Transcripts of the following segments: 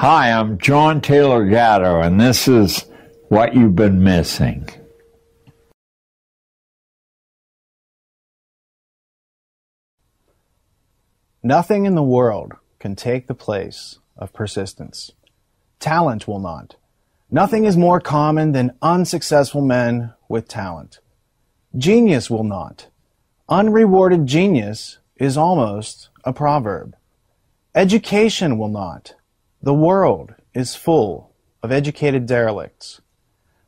Hi, I'm John Taylor Gatto, and this is What You've Been Missing. Nothing in the world can take the place of persistence. Talent will not. Nothing is more common than unsuccessful men with talent. Genius will not. Unrewarded genius is almost a proverb. Education will not. The world is full of educated derelicts.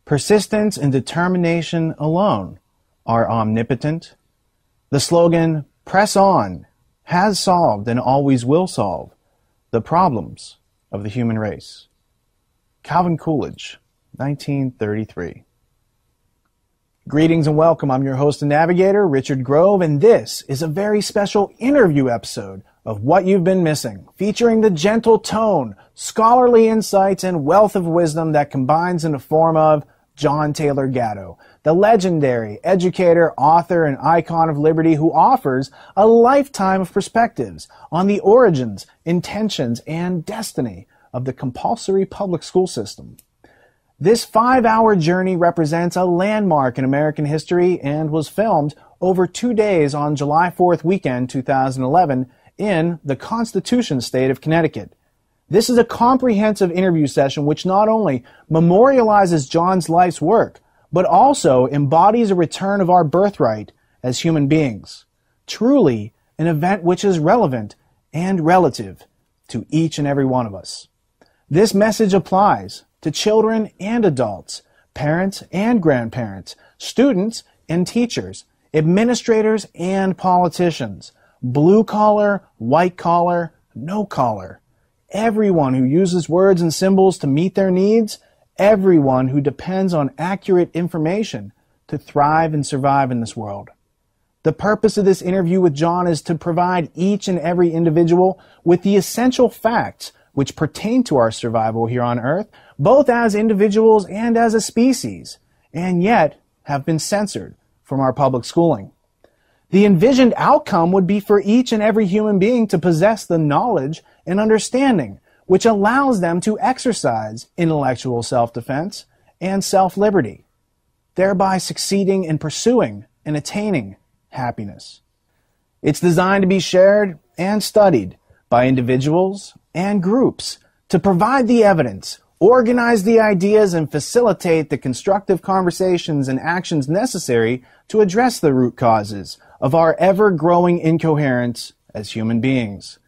Persistence and determination alone are omnipotent. The slogan, "Press on," has solved and always will solve the problems of the human race. Calvin Coolidge, 1933. Greetings and welcome. I'm your host and navigator, Richard Grove, and this is a very special interview episode of What You've Been Missing, featuring the gentle tone, scholarly insights, and wealth of wisdom that combines in the form of John Taylor Gatto, the legendary educator, author, and icon of liberty who offers a lifetime of perspectives on the origins, intentions, and destiny of the compulsory public school system. This 5-hour journey represents a landmark in American history and was filmed over 2 days on July 4th weekend 2011 in the Constitution State of Connecticut. This is a comprehensive interview session which not only memorializes John's life's work, but also embodies a return of our birthright as human beings. Truly an event which is relevant and relative to each and every one of us. This message applies to children and adults, parents and grandparents, students and teachers, administrators and politicians, blue collar, white collar, no collar, everyone who uses words and symbols to meet their needs, everyone who depends on accurate information to thrive and survive in this world. The purpose of this interview with John is to provide each and every individual with the essential facts which pertain to our survival here on Earth, both as individuals and as a species, and yet have been censored from our public schooling. The envisioned outcome would be for each and every human being to possess the knowledge and understanding which allows them to exercise intellectual self-defense and self-liberty, thereby succeeding in pursuing and attaining happiness. It's designed to be shared and studied by individuals and groups to provide the evidence, organize the ideas, and facilitate the constructive conversations and actions necessary to address the root causes of our ever-growing incoherence as human beings.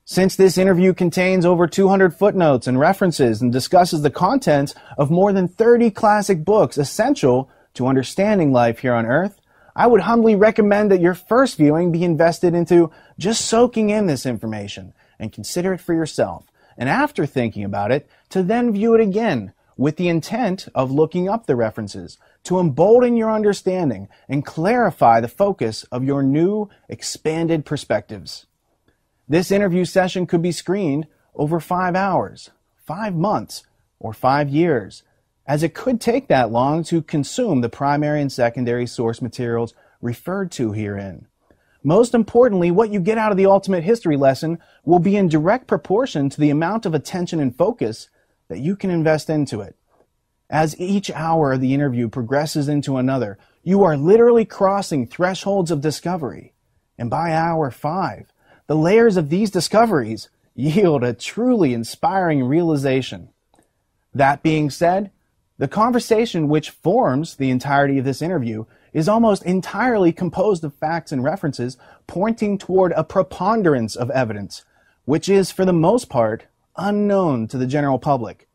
Since this interview contains over 200 footnotes and references and discusses the contents of more than 30 classic books essential to understanding life here on Earth, I would humbly recommend that your first viewing be invested into just soaking in this information and consider it for yourself, and after thinking about it, to then view it again with the intent of looking up the references to embolden your understanding and clarify the focus of your new, expanded perspectives. This interview session could be screened over 5 hours, 5 months, or 5 years, as it could take that long to consume the primary and secondary source materials referred to herein. Most importantly, what you get out of the ultimate history lesson will be in direct proportion to the amount of attention and focus that you can invest into it. As each hour of the interview progresses into another, you are literally crossing thresholds of discovery. And by hour 5, the layers of these discoveries yield a truly inspiring realization. That being said, the conversation which forms the entirety of this interview is almost entirely composed of facts and references pointing toward a preponderance of evidence, which is, for the most part, unknown to the general public.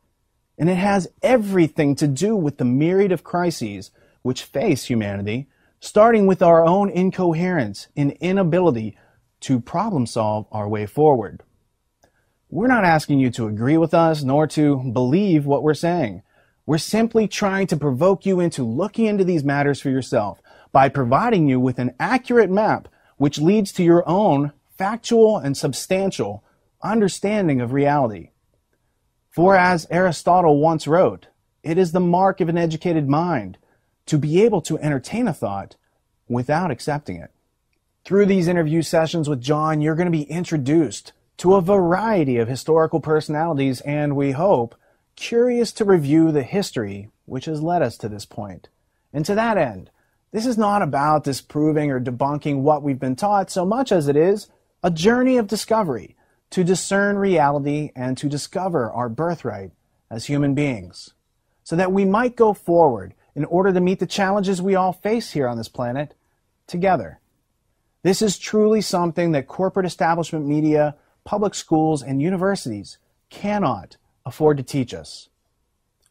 And it has everything to do with the myriad of crises which face humanity, starting with our own incoherence and inability to problem solve our way forward. We're not asking you to agree with us nor to believe what we're saying. We're simply trying to provoke you into looking into these matters for yourself by providing you with an accurate map which leads to your own factual and substantial understanding of reality. For as Aristotle once wrote, it is the mark of an educated mind to be able to entertain a thought without accepting it. Through these interview sessions with John, you're going to be introduced to a variety of historical personalities and, we hope, curious to review the history which has led us to this point. And to that end, this is not about disproving or debunking what we've been taught so much as it is a journey of discovery to discern reality and to discover our birthright as human beings, so that we might go forward in order to meet the challenges we all face here on this planet together. This is truly something that corporate establishment media, public schools, and universities cannot afford to teach us.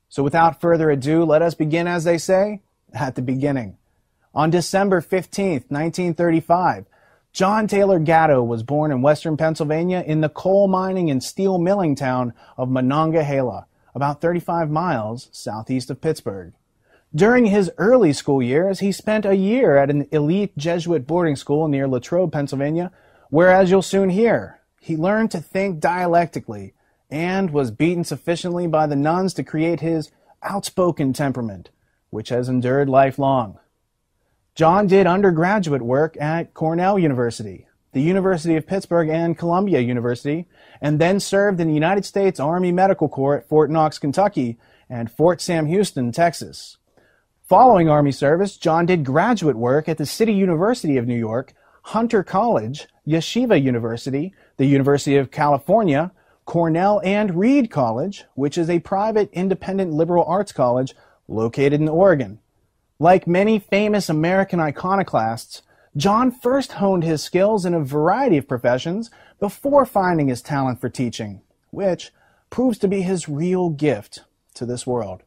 So without further ado, let us begin, as they say, at the beginning. On December 15th, 1935, John Taylor Gatto was born in western Pennsylvania in the coal mining and steel milling town of Monongahela, about 35 miles southeast of Pittsburgh. During his early school years, he spent a year at an elite Jesuit boarding school near Latrobe, Pennsylvania, where, as you'll soon hear, he learned to think dialectically and was beaten sufficiently by the nuns to create his outspoken temperament, which has endured lifelong. John did undergraduate work at Cornell University, the University of Pittsburgh, and Columbia University, and then served in the United States Army Medical Corps at Fort Knox, Kentucky, and Fort Sam Houston, Texas. Following Army service, John did graduate work at the City University of New York, Hunter College, Yeshiva University, the University of California, Cornell, and Reed College, which is a private independent liberal arts college located in Oregon. Like many famous American iconoclasts, John first honed his skills in a variety of professions before finding his talent for teaching, which proves to be his real gift to this world.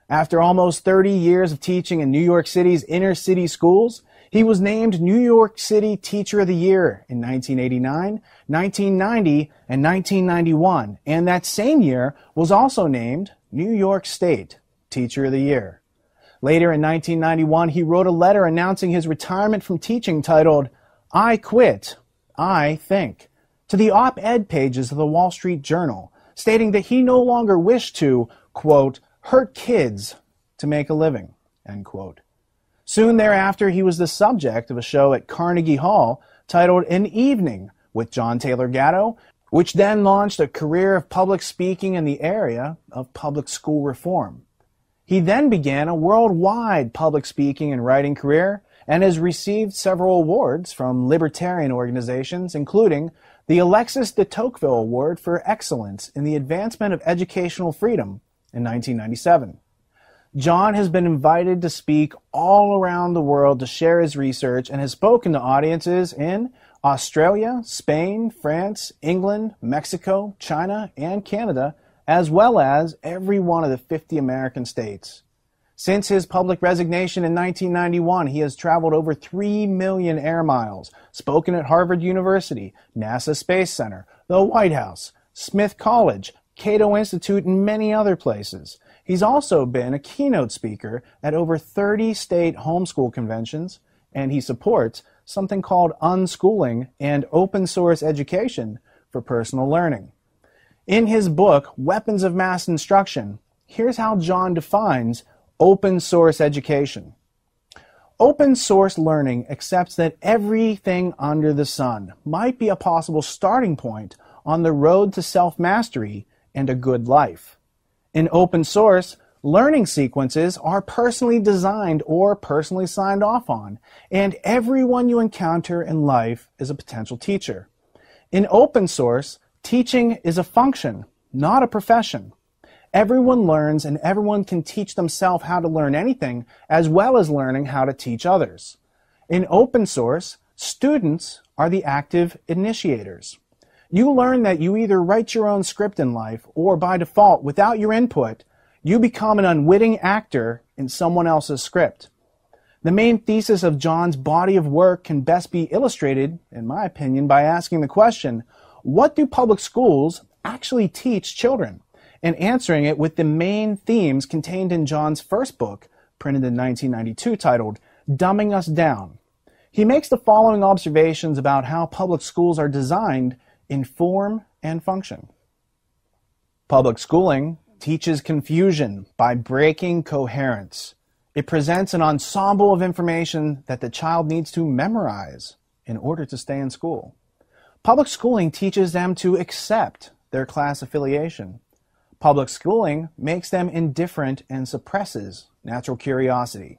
After almost 30 years of teaching in New York City's inner city schools, he was named New York City Teacher of the Year in 1989, 1990, and 1991, and that same year was also named New York State Teacher of the Year. Later in 1991, he wrote a letter announcing his retirement from teaching titled, "I Quit, I Think," to the op-ed pages of the Wall Street Journal, stating that he no longer wished to, quote, hurt kids to make a living, end quote. Soon thereafter, he was the subject of a show at Carnegie Hall titled An Evening with John Taylor Gatto, which then launched a career of public speaking in the area of public school reform. He then began a worldwide public speaking and writing career and has received several awards from libertarian organizations, including the Alexis de Tocqueville Award for Excellence in the Advancement of Educational Freedom in 1997. John has been invited to speak all around the world to share his research and has spoken to audiences in Australia, Spain, France, England, Mexico, China, and Canada, as well as every one of the 50 American states. Since his public resignation in 1991, he has traveled over 3 million air miles, spoken at Harvard University, NASA Space Center, the White House, Smith College, Cato Institute, and many other places. He's also been a keynote speaker at over 30 state homeschool conventions, and he supports something called unschooling and open source education for personal learning. In his book, Weapons of Mass Instruction, here's how John defines open source education. Open source learning accepts that everything under the sun might be a possible starting point on the road to self-mastery and a good life. In open source, learning sequences are personally designed or personally signed off on, and everyone you encounter in life is a potential teacher. In open source, teaching is a function, not a profession. Everyone learns and everyone can teach themselves how to learn anything, as well as learning how to teach others. In open source, students are the active initiators. You learn that you either write your own script in life, or by default, without your input, you become an unwitting actor in someone else's script. The main thesis of John's body of work can best be illustrated, in my opinion, by asking the question, what do public schools actually teach children? And answering it with the main themes contained in John's first book, printed in 1992, titled Dumbing Us Down. He makes the following observations about how public schools are designed in form and function. Public schooling teaches confusion by breaking coherence. It presents an ensemble of information that the child needs to memorize in order to stay in school. Public schooling teaches them to accept their class affiliation. Public schooling makes them indifferent and suppresses natural curiosity.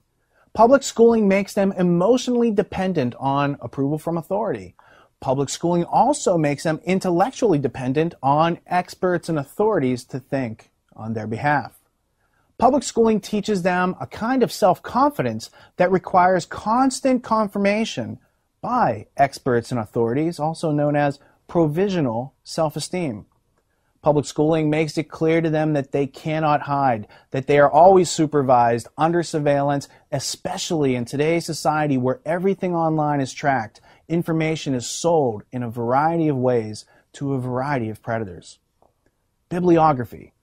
Public schooling makes them emotionally dependent on approval from authority. Public schooling also makes them intellectually dependent on experts and authorities to think on their behalf. Public schooling teaches them a kind of self-confidence that requires constant confirmation by experts and authorities, also known as provisional self-esteem. Public schooling makes it clear to them that they cannot hide, that they are always supervised, under surveillance, especially in today's society where everything online is tracked. Information is sold in a variety of ways to a variety of predators. Bibliography.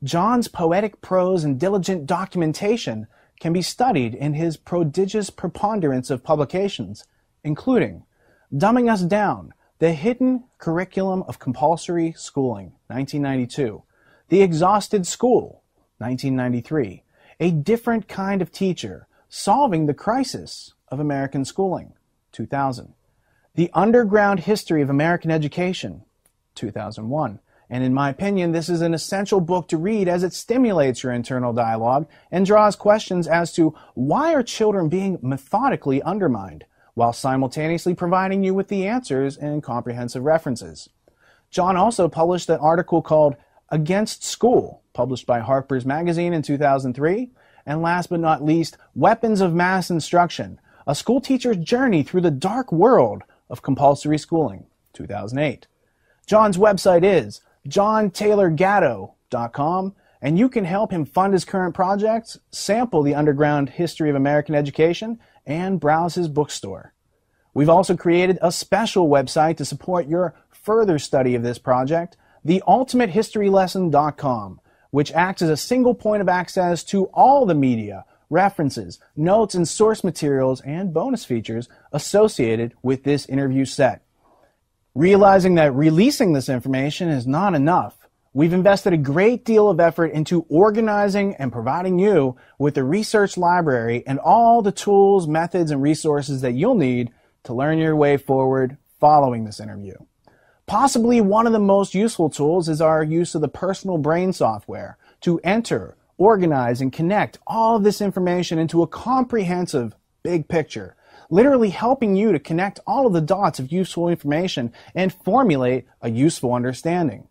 John's poetic prose and diligent documentation can be studied in his prodigious preponderance of publications, including Dumbing Us Down, The Hidden Curriculum of Compulsory Schooling, 1992, The Exhausted School, 1993, A Different Kind of Teacher, Solving the Crisis of American Schooling, 2000, The Underground History of American Education, 2001, and in my opinion, this is an essential book to read as it stimulates your internal dialogue and draws questions as to why are children being methodically undermined, while simultaneously providing you with the answers and comprehensive references. John also published an article called Against School, published by Harper's Magazine in 2003, and last but not least, Weapons of Mass Instruction, a school teacher's journey through the dark world of compulsory schooling, 2008. John's website is JohnTaylorGatto.com, and you can help him fund his current projects, sample the underground history of American education, and browse his bookstore. We've also created a special website to support your further study of this project, theultimatehistorylesson.com, which acts as a single point of access to all the media, references, notes, and source materials and bonus features associated with this interview set. Realizing that releasing this information is not enough, we've invested a great deal of effort into organizing and providing you with the research library and all the tools, methods, and resources that you'll need to learn your way forward following this interview. Possibly one of the most useful tools is our use of the personal brain software to enter, organize, and connect all of this information into a comprehensive big picture, literally helping you to connect all of the dots of useful information and formulate a useful understanding.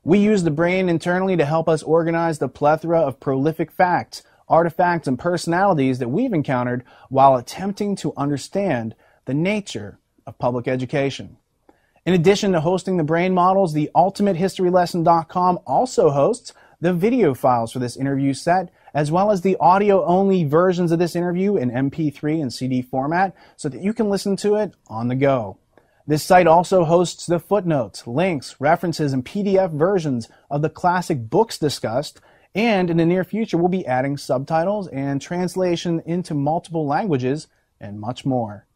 We use the brain internally to help us organize the plethora of prolific facts, artifacts, and personalities that we've encountered while attempting to understand the nature of public education. In addition to hosting the brain models, the ultimatehistorylesson.com also hosts the video files for this interview set, as well as the audio-only versions of this interview in MP3 and CD format so that you can listen to it on the go. This site also hosts the footnotes, links, references, and PDF versions of the classic books discussed, and in the near future we'll be adding subtitles and translation into multiple languages and much more.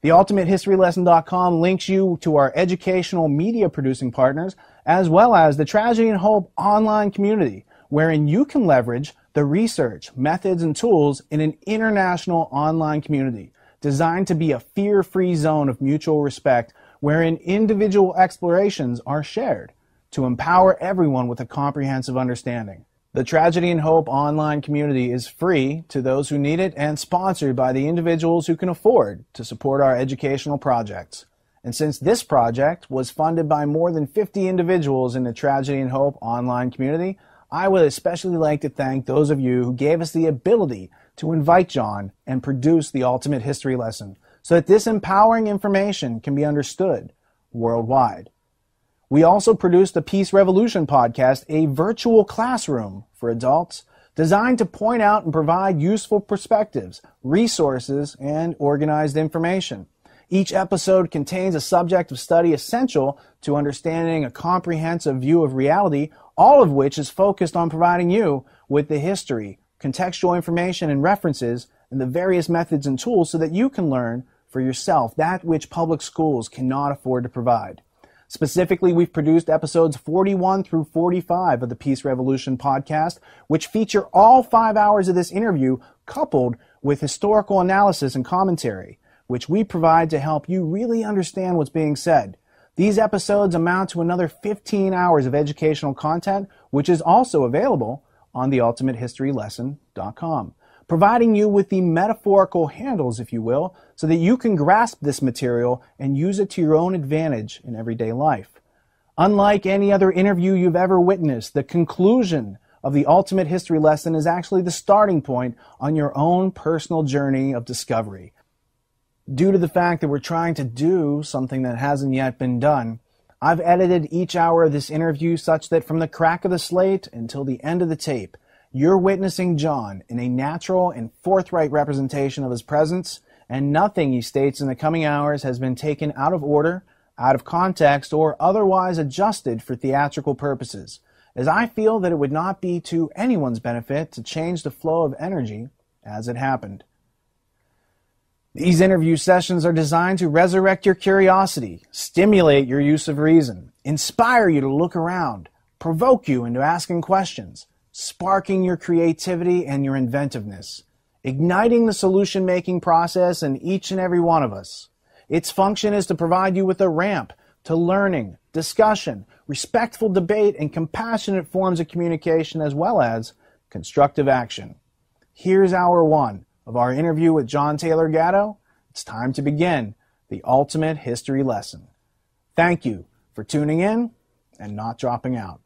TheUltimateHistoryLesson.com links you to our educational media producing partners, as well as the Tragedy and Hope online community, wherein you can leverage the research, methods, and tools in an international online community designed to be a fear-free zone of mutual respect, wherein individual explorations are shared to empower everyone with a comprehensive understanding. The Tragedy and Hope online community is free to those who need it and sponsored by the individuals who can afford to support our educational projects. And since this project was funded by more than 50 individuals in the Tragedy and Hope online community, I would especially like to thank those of you who gave us the ability to invite John and produce the Ultimate History Lesson so that this empowering information can be understood worldwide. We also produced the Peace Revolution podcast, a virtual classroom for adults designed to point out and provide useful perspectives, resources, and organized information. Each episode contains a subject of study essential to understanding a comprehensive view of reality, all of which is focused on providing you with the history, contextual information, and references, and the various methods and tools so that you can learn for yourself that which public schools cannot afford to provide. Specifically, we've produced episodes 41 through 45 of the Peace Revolution podcast, which feature all 5 hours of this interview coupled with historical analysis and commentary, which we provide to help you really understand what's being said. These episodes amount to another 15 hours of educational content, which is also available on theultimatehistorylesson.com, providing you with the metaphorical handles, if you will, so that you can grasp this material and use it to your own advantage in everyday life. Unlike any other interview you've ever witnessed, the conclusion of the Ultimate History Lesson is actually the starting point on your own personal journey of discovery. Due to the fact that we're trying to do something that hasn't yet been done, I've edited each hour of this interview such that from the crack of the slate until the end of the tape, you're witnessing John in a natural and forthright representation of his presence, and nothing he states in the coming hours has been taken out of order, out of context, or otherwise adjusted for theatrical purposes, as I feel that it would not be to anyone's benefit to change the flow of energy as it happened. These interview sessions are designed to resurrect your curiosity, stimulate your use of reason, inspire you to look around, provoke you into asking questions, sparking your creativity and your inventiveness, igniting the solution-making process in each and every one of us. Its function is to provide you with a ramp to learning, discussion, respectful debate, and compassionate forms of communication, as well as constructive action. Here's hour one of our interview with John Taylor Gatto. It's time to begin the Ultimate History Lesson. Thank you for tuning in and not dropping out.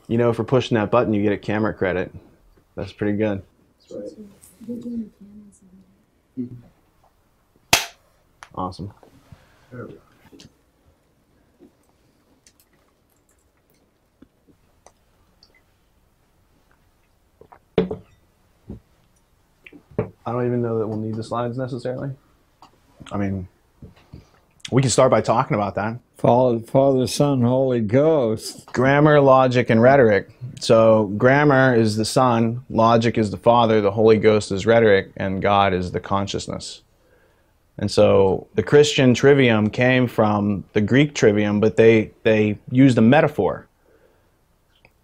You know, for pushing that button, you get a camera credit. That's pretty good. That's right. Awesome. There we go. I don't even know that we'll need the slides necessarily. I mean, we can start by talking about that. Father, Son, Holy Ghost. Grammar, logic, and rhetoric. So grammar is the Son, logic is the Father, the Holy Ghost is rhetoric, and God is the consciousness. And so the Christian trivium came from the Greek trivium, but they used a metaphor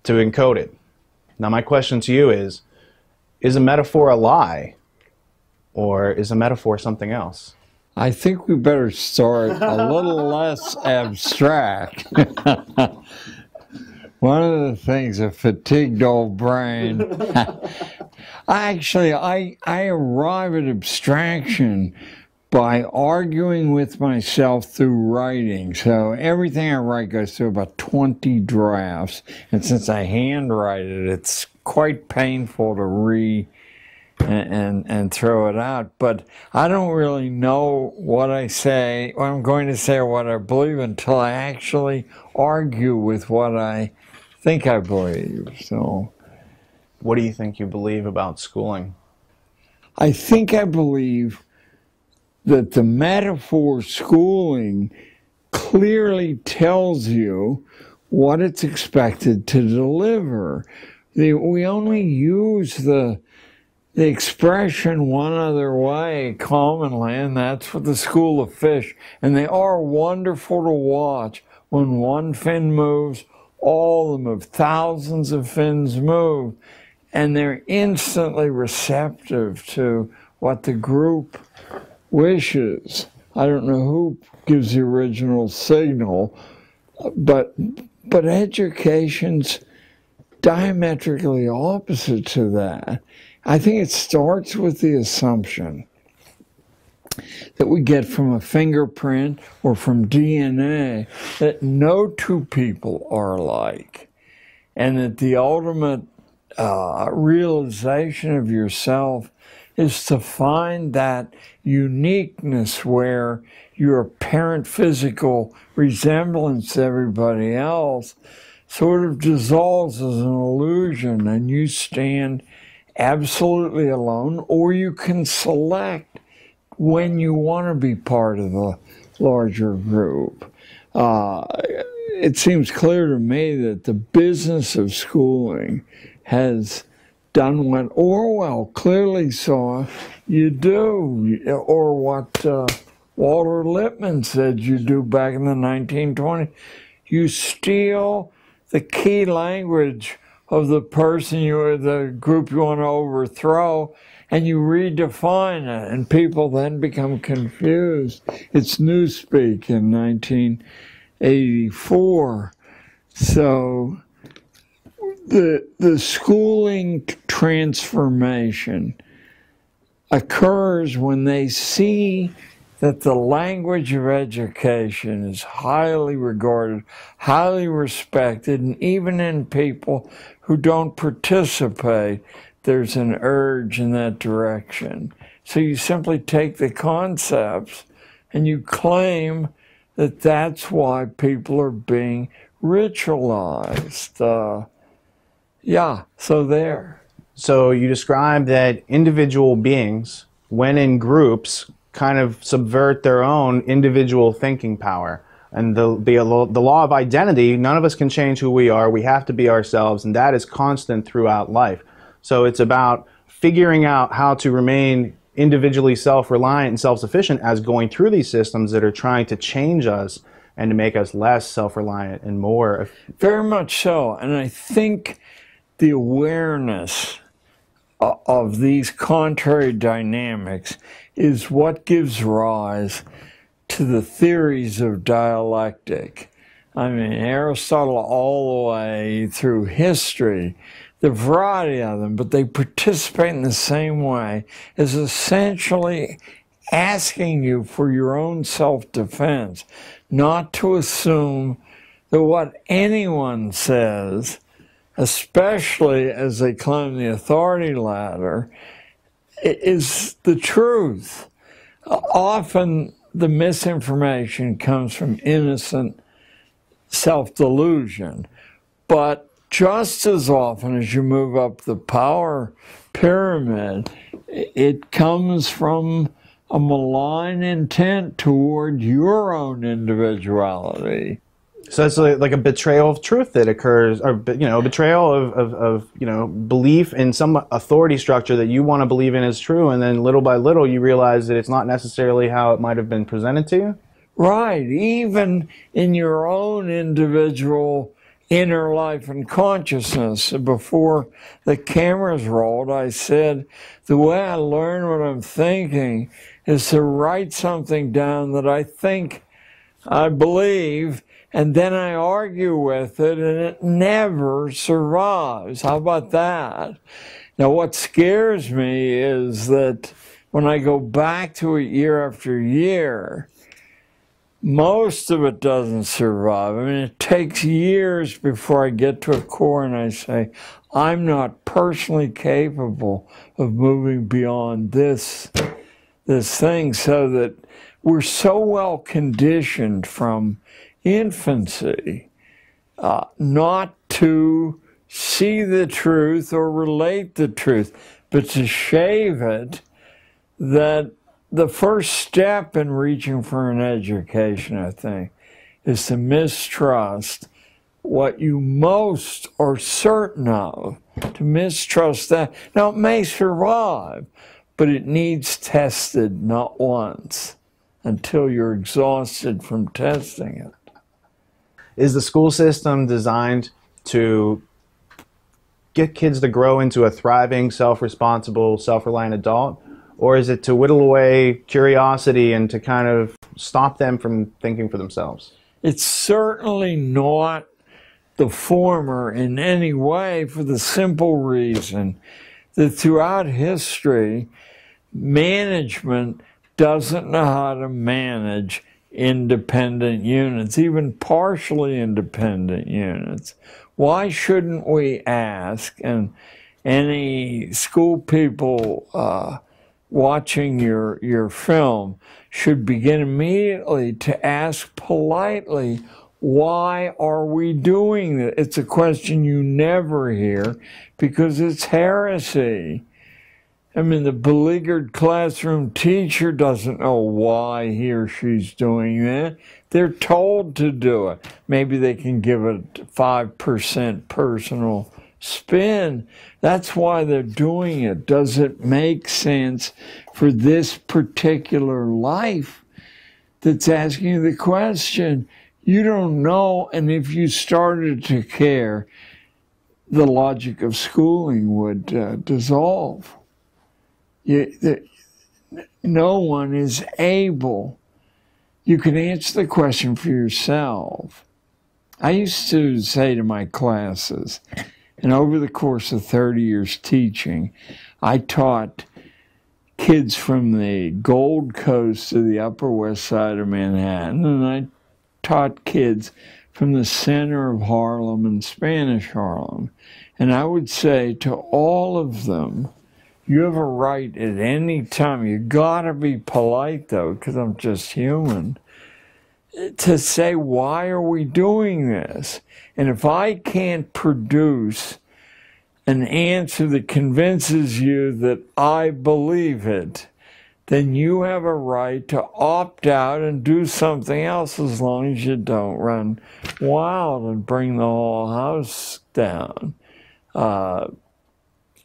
to encode it. Now my question to you is a metaphor a lie, or is a metaphor something else? I think we better start a little less abstract. One of the things, a fatigued old brain. I arrive at abstraction by arguing with myself through writing. So everything I write goes through about 20 drafts. And since I handwrite it, it's quite painful to read and throw it out. But I don't really know what I say, what I'm going to say, or what I believe until I actually argue with what I think I believe. So, what do you think you believe about schooling? I think I believe that the metaphor schooling clearly tells you what it's expected to deliver. We only use the expression one other way commonly, and that's with the school of fish. And they are wonderful to watch. When one fin moves, all of them move. Thousands of fins move. And they're instantly receptive to what the group wishes. I don't know who gives the original signal, but education's diametrically opposite to that. I think it starts with the assumption that we get from a fingerprint or from DNA that no two people are alike, and that the ultimate realization of yourself is to find that uniqueness where your apparent physical resemblance to everybody else sort of dissolves as an illusion, and you stand absolutely alone, or you can select when you want to be part of the larger group. It seems clear to me that the business of schooling has done what Orwell clearly saw you do, or what Walter Lippmann said you do back in the 1920s. You steal the key language of the person the group you want to overthrow, and you redefine it, and people then become confused. It's Newspeak in 1984. So the schooling transformation occurs when they see that the language of education is highly regarded, highly respected, and even in people who don't participate, there's an urge in that direction. So you simply take the concepts and you claim that that's why people are being ritualized. Yeah, so there. So you describe that individual beings, when in groups, kind of subvert their own individual thinking power. And the law of identity, none of us can change who we are. We have to be ourselves, and that is constant throughout life. So it's about figuring out how to remain individually self-reliant and self-sufficient as going through these systems that are trying to change us and to make us less self-reliant and more. Very much so. And I think the awareness of these contrary dynamics is what gives rise to the theories of dialectic. I mean, Aristotle all the way through history, the variety of them, but they participate in the same way, is essentially asking you for your own self-defense, not to assume that what anyone says, especially as they climb the authority ladder, is the truth. Often the misinformation comes from innocent self-delusion, but just as often as you move up the power pyramid, it comes from a malign intent toward your own individuality. So it's like a betrayal of truth that occurs, or betrayal of belief in some authority structure that you want to believe in is true, and then little by little you realize that it's not necessarily how it might have been presented to you. Right, even in your own individual inner life and consciousness. Before the cameras rolled, I said, the way I learn what I'm thinking is to write something down that I think I believe, and then I argue with it, and it never survives. How about that? Now, what scares me is that when I go back to it year after year, most of it doesn't survive. I mean, it takes years before I get to a core and I say, I'm not personally capable of moving beyond this thing, so that we're so well conditioned from infancy not to see the truth or relate the truth, but to shave it, that the first step in reaching for an education, I think, is to mistrust what you most are certain of, to mistrust that. Now, it may survive, but it needs tested not once until you're exhausted from testing it. Is the school system designed to get kids to grow into a thriving, self-responsible, self-reliant adult? Or is it to whittle away curiosity and to kind of stop them from thinking for themselves? It's certainly not the former in any way, for the simple reason that throughout history, management doesn't know how to manage independent units, even partially independent units. Why shouldn't we ask, and any school people watching your film should begin immediately to ask politely, why are we doing this? It's a question you never hear because it's heresy. I mean, the beleaguered classroom teacher doesn't know why he or she's doing that. They're told to do it. Maybe they can give it 5% personal spin. That's why they're doing it. Does it make sense for this particular life that's asking you the question? you don't know, and if you started to care, the logic of schooling would dissolve. No one is able. You can answer the question for yourself. I used to say to my classes, and over the course of 30 years teaching, I taught kids from the Gold Coast to the Upper West Side of Manhattan, and I taught kids from the center of Harlem and Spanish Harlem. And I would say to all of them, you have a right at any time, you gotta be polite though, because I'm just human, to say, why are we doing this? And if I can't produce an answer that convinces you that I believe it, then you have a right to opt out and do something else, as long as you don't run wild and bring the whole house down.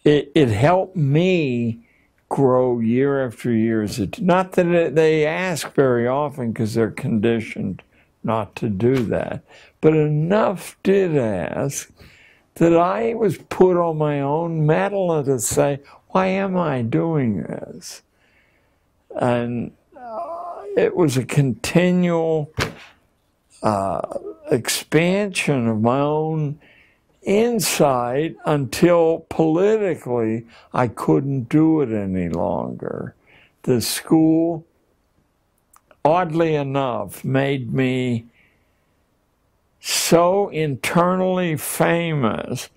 It helped me grow year after year. Not that they ask very often, because they're conditioned not to do that, but enough did ask that I was put on my own mettle to say, why am I doing this? And it was a continual expansion of my own insight until politically I couldn't do it any longer. The school, oddly enough, made me so internally famous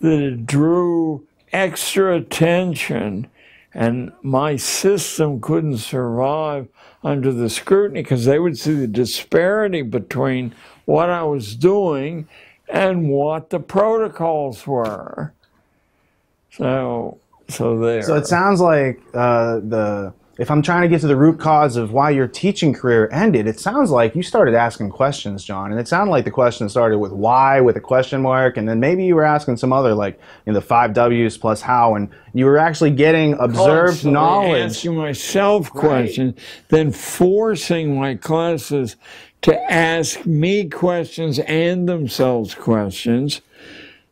that it drew extra attention, and my system couldn't survive under the scrutiny, because they would see the disparity between what I was doing and what the protocols were. So there. So it sounds like if I'm trying to get to the root cause of why your teaching career ended, it sounds like you started asking questions, John. And it sounded like the question started with why, with a question mark, and then maybe you were asking some other, like, the 5 W's plus how, and you were actually getting observed knowledge. Asking myself questions, then forcing my classes to ask me questions and themselves questions,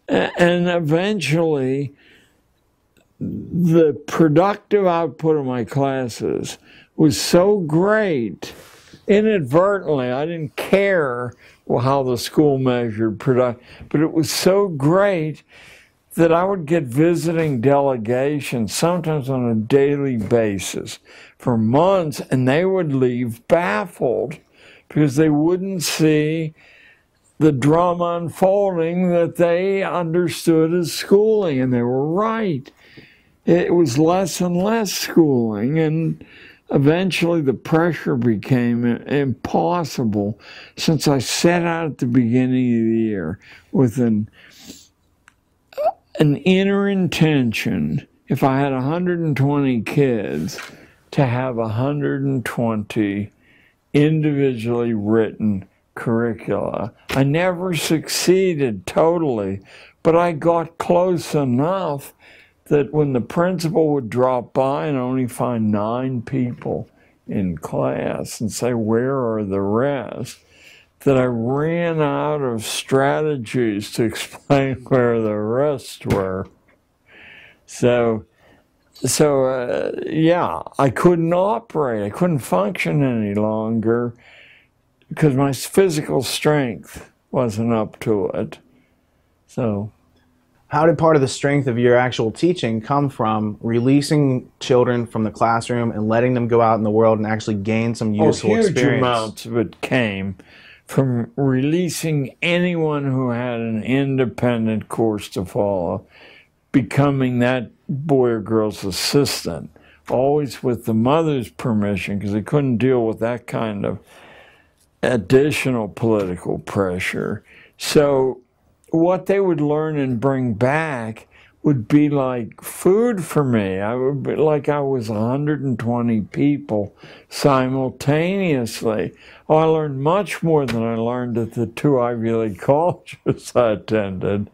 and eventually the productive output of my classes was so great, inadvertently, I didn't care how the school measured production, but it was so great that I would get visiting delegations, sometimes on a daily basis, for months, and they would leave baffled because they wouldn't see the drama unfolding that they understood as schooling, and they were right. It was less and less schooling, and eventually the pressure became impossible, since I set out at the beginning of the year with an inner intention, if I had 120 kids, to have 120 individually written curricula. I never succeeded totally, but I got close enough that when the principal would drop by and only find 9 people in class and say, where are the rest, that I ran out of strategies to explain where the rest were. So yeah, I couldn't operate. I couldn't function any longer because my physical strength wasn't up to it. So how did part of the strength of your actual teaching come from releasing children from the classroom and letting them go out in the world and actually gain some useful experience? Huge amounts of it came from releasing anyone who had an independent course to follow, becoming that boy or girl's assistant, always with the mother's permission, because they couldn't deal with that kind of additional political pressure. So what they would learn and bring back would be like food for me. I would be like I was 120 people simultaneously. Oh, I learned much more than I learned at the 2 Ivy League colleges I attended.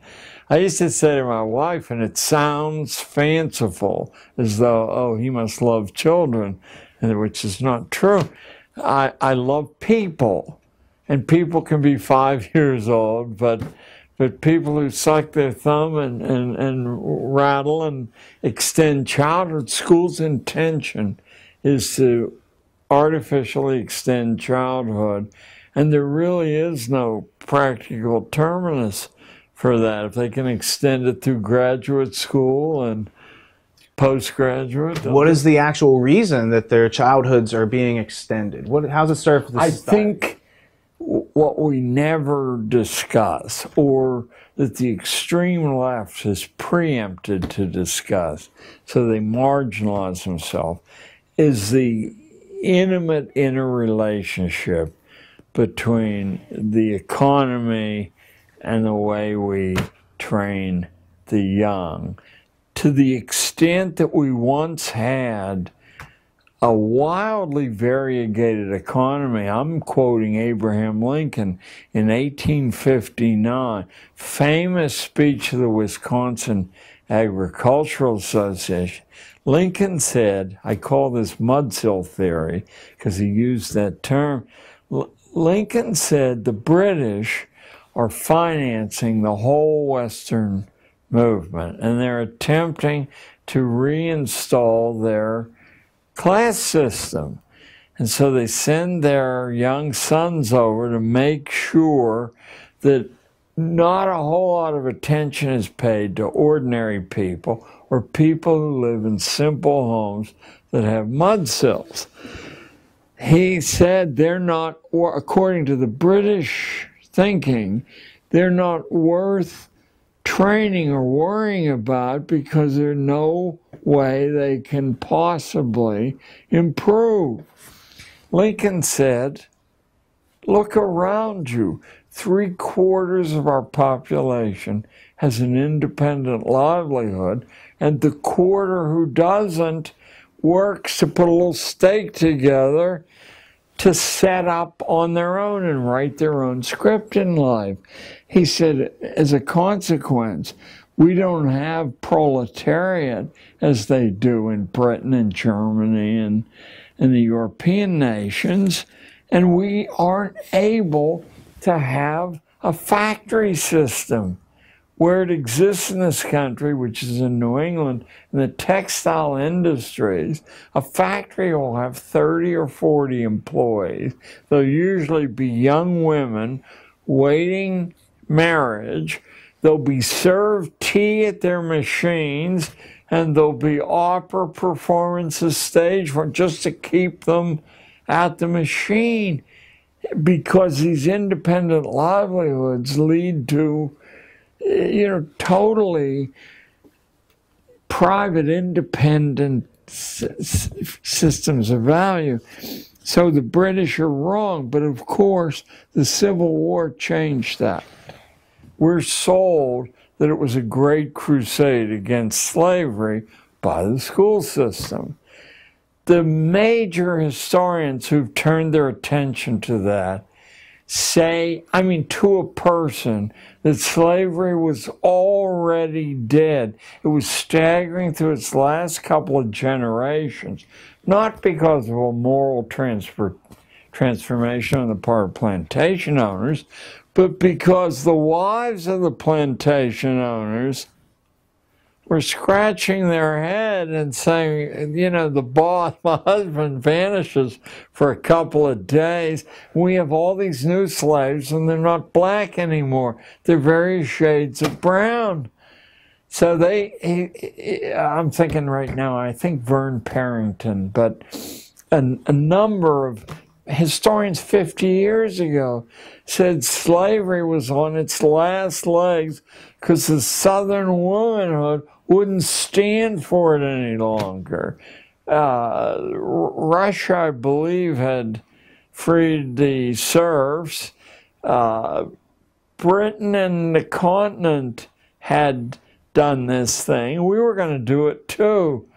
I used to say to my wife, and it sounds fanciful, as though, oh, he must love children, which is not true. I love people. and people can be 5 years old, but people who suck their thumb and rattle and extend childhood, school's intention is to artificially extend childhood, and there really is no practical terminus for that. If they can extend it through graduate school and postgraduate. What is the actual reason that their childhoods are being extended? How's it serve for the society? I think what we never discuss, or that the extreme left is preempted to discuss, so they marginalize themselves, is the intimate interrelationship between the economy and the way we train the young. To the extent that we once had a wildly variegated economy. I'm quoting Abraham Lincoln in 1859, famous speech of the Wisconsin Agricultural Association. Lincoln said, I call this mudsill theory because he used that term. Lincoln said the British are financing the whole Western movement, and they're attempting to reinstall their class system. And so they send their young sons over to make sure that not a whole lot of attention is paid to ordinary people or people who live in simple homes that have mudsills. He said they're not, according to the British thinking, they're not worth training or worrying about because there's no way they can possibly improve. Lincoln said, look around you. 3/4 of our population has an independent livelihood, and the quarter who doesn't works to put a little stake together to set up on their own and write their own script in life. He said, as a consequence, we don't have proletariat as they do in Britain and Germany and the European nations, and we aren't able to have a factory system where it exists in this country, which is in New England, in the textile industries. A factory will have 30 or 40 employees. They'll usually be young women waiting marriage. They'll be served tea at their machines, and there'll be opera performances staged for just to keep them at the machine, because these independent livelihoods lead to, totally private, independent systems of value. So the British are wrong, but of course the Civil War changed that. We're sold that it was a great crusade against slavery by the school system. The major historians who've turned their attention to that say, to a person, that slavery was already dead. It was staggering through its last couple of generations, not because of a moral transformation on the part of plantation owners, but because the wives of the plantation owners were scratching their head and saying, the boss, my husband, vanishes for a couple of days. We have all these new slaves, and they're not black anymore. They're various shades of brown. So I'm thinking right now, I think Vern Parrington, but a number of historians 50 years ago said slavery was on its last legs because the Southern womanhood wouldn't stand for it any longer. Russia, I believe, had freed the serfs. Britain and the continent had done this thing. We were going to do it too.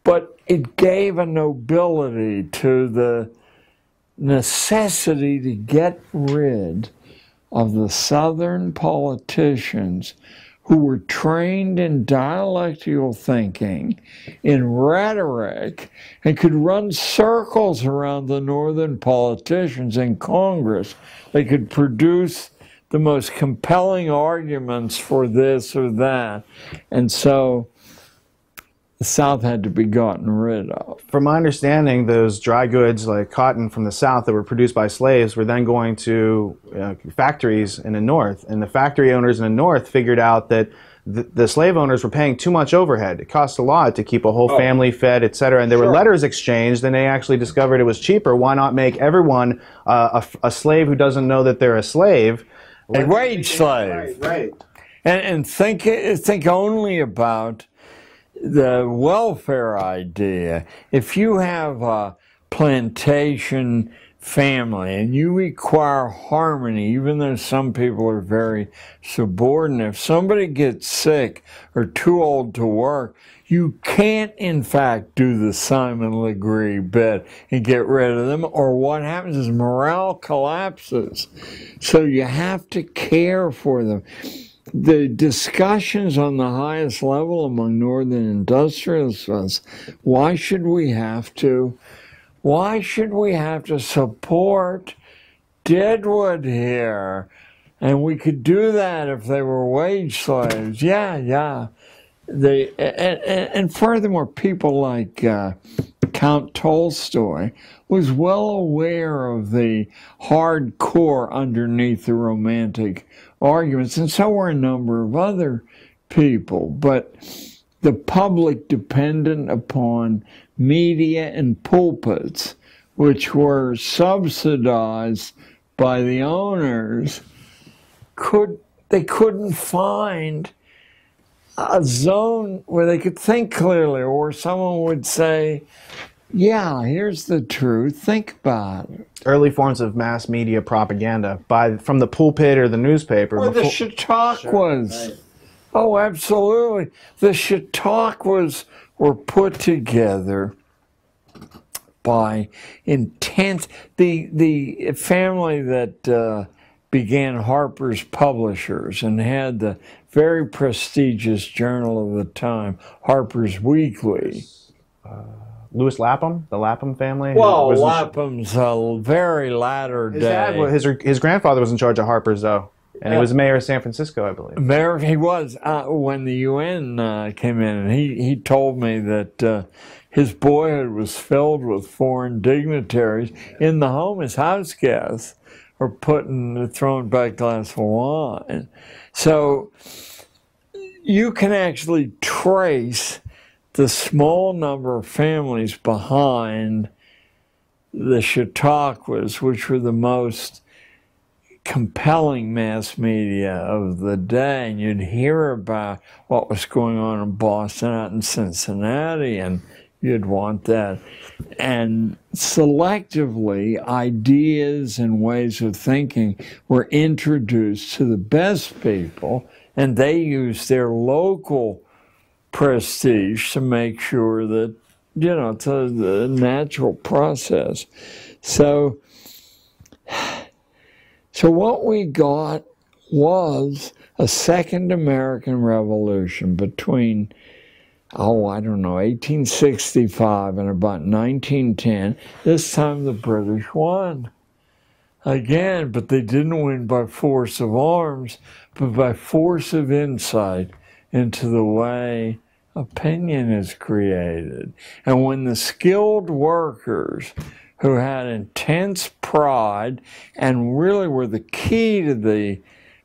But it gave a nobility to the necessity to get rid of the Southern politicians who were trained in dialectical thinking, in rhetoric, and could run circles around the northern politicians in Congress. They could produce the most compelling arguments for this or that. And so the South had to be gotten rid of. From my understanding, those dry goods like cotton from the South that were produced by slaves were then going to factories in the North. And the factory owners in the North figured out that the slave owners were paying too much overhead. It cost a lot to keep a whole family fed, etc. And there were letters exchanged, and they actually discovered it was cheaper. Why not make everyone a slave who doesn't know that they're a slave? A wage slave. Right. And think only about the welfare idea. If you have a plantation family and you require harmony, even though some people are very subordinate, if somebody gets sick or too old to work, you can't, in fact, do the Simon Legree bit and get rid of them, or what happens is morale collapses. So you have to care for them. The discussions on the highest level among northern industrialists was, why should we have to support Deadwood here? And we could do that if they were wage slaves. Yeah. And furthermore, people like Count Tolstoy was well aware of the hardcore underneath the romantic arguments, and so were a number of other people. But the public, dependent upon media and pulpits, which were subsidized by the owners, they couldn't find a zone where they could think clearly, or someone would say, yeah, here's the truth, think about it. Early forms of mass media propaganda from the pulpit or the newspaper. Or the Chautauquas. Right. Oh, absolutely. The Chautauquas were put together by intense... The family that began Harper's Publishers and had the very prestigious journal of the time, Harper's Weekly. Louis Lapham, the Lapham family? Well, Lapham's a very latter day. His grandfather was in charge of Harper's, though. And he was mayor of San Francisco, I believe. Mayor, he was. When the UN came in, and he told me that his boyhood was filled with foreign dignitaries in the home as house guests, or throwing back a glass of wine. So you can actually trace the small number of families behind the Chautauquas, which were the most compelling mass media of the day. And you'd hear about what was going on in Boston, out in Cincinnati, and you'd want that. And selectively, ideas and ways of thinking were introduced to the best people, and they used their local prestige to make sure that, it's the natural process. So what we got was a second American Revolution between, 1865 and about 1910. This time the British won again, but they didn't win by force of arms, but by force of insight into the way opinion is created. And when the skilled workers who had intense pride and really were the key to the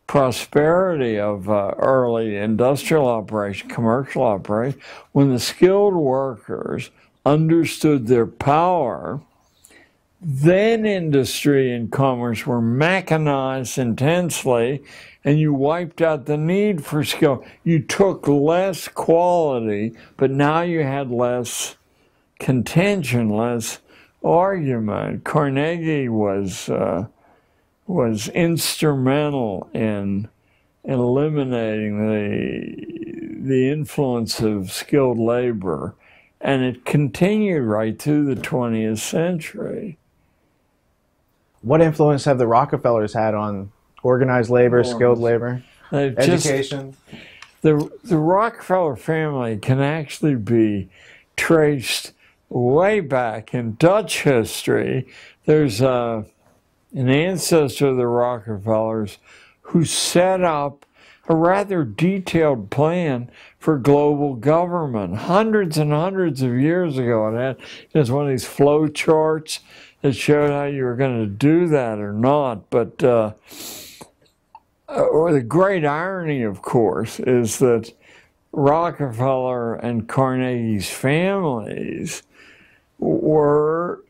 prosperity of early industrial operation, commercial operation, when the skilled workers understood their power, then industry and commerce were mechanized intensely, and you wiped out the need for skill. You took less quality, but now you had less contention, less argument. Carnegie was instrumental in eliminating the influence of skilled labor, and it continued right through the 20th century. What influence have the Rockefellers had on organized labor, skilled labor, education? the Rockefeller family can actually be traced way back in Dutch history. There's an ancestor of the Rockefellers who set up a rather detailed plan for global government hundreds and hundreds of years ago. It had just one of these flow charts that showed how you were going to do that or not. But the great irony, of course, is that Rockefeller and Carnegie's families were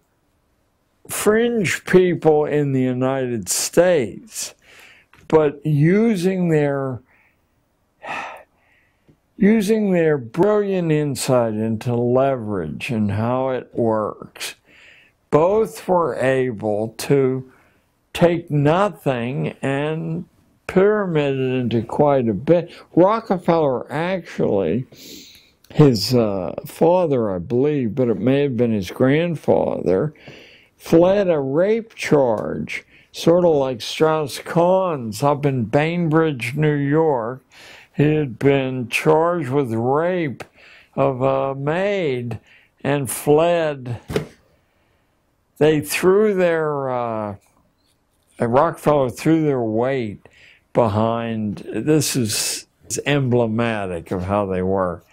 fringe people in the United States, but using their brilliant insight into leverage and how it works, both were able to take nothing and pyramid it into quite a bit. Rockefeller actually, his father, I believe, but it may have been his grandfather, fled a rape charge, sort of like Strauss-Kahn's up in Bainbridge, New York. He had been charged with rape of a maid and fled. They threw their, Rockefeller threw their weight behind, this is emblematic of how they were,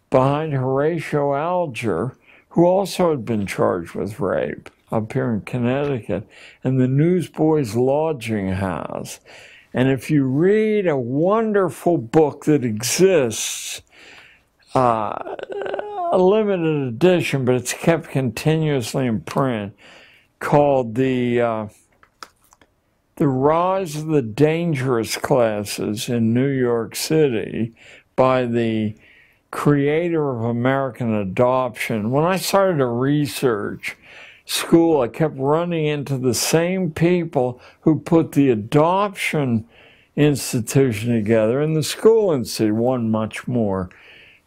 behind Horatio Alger, who also had been charged with rape up here in Connecticut, and the Newsboys Lodging House. And if you read a wonderful book that exists, a limited edition, but it's kept continuously in print, called The Rise of the Dangerous Classes in New York City by the creator of American adoption. When I started to research school, I kept running into the same people who put the adoption institution together and the school institute, one much more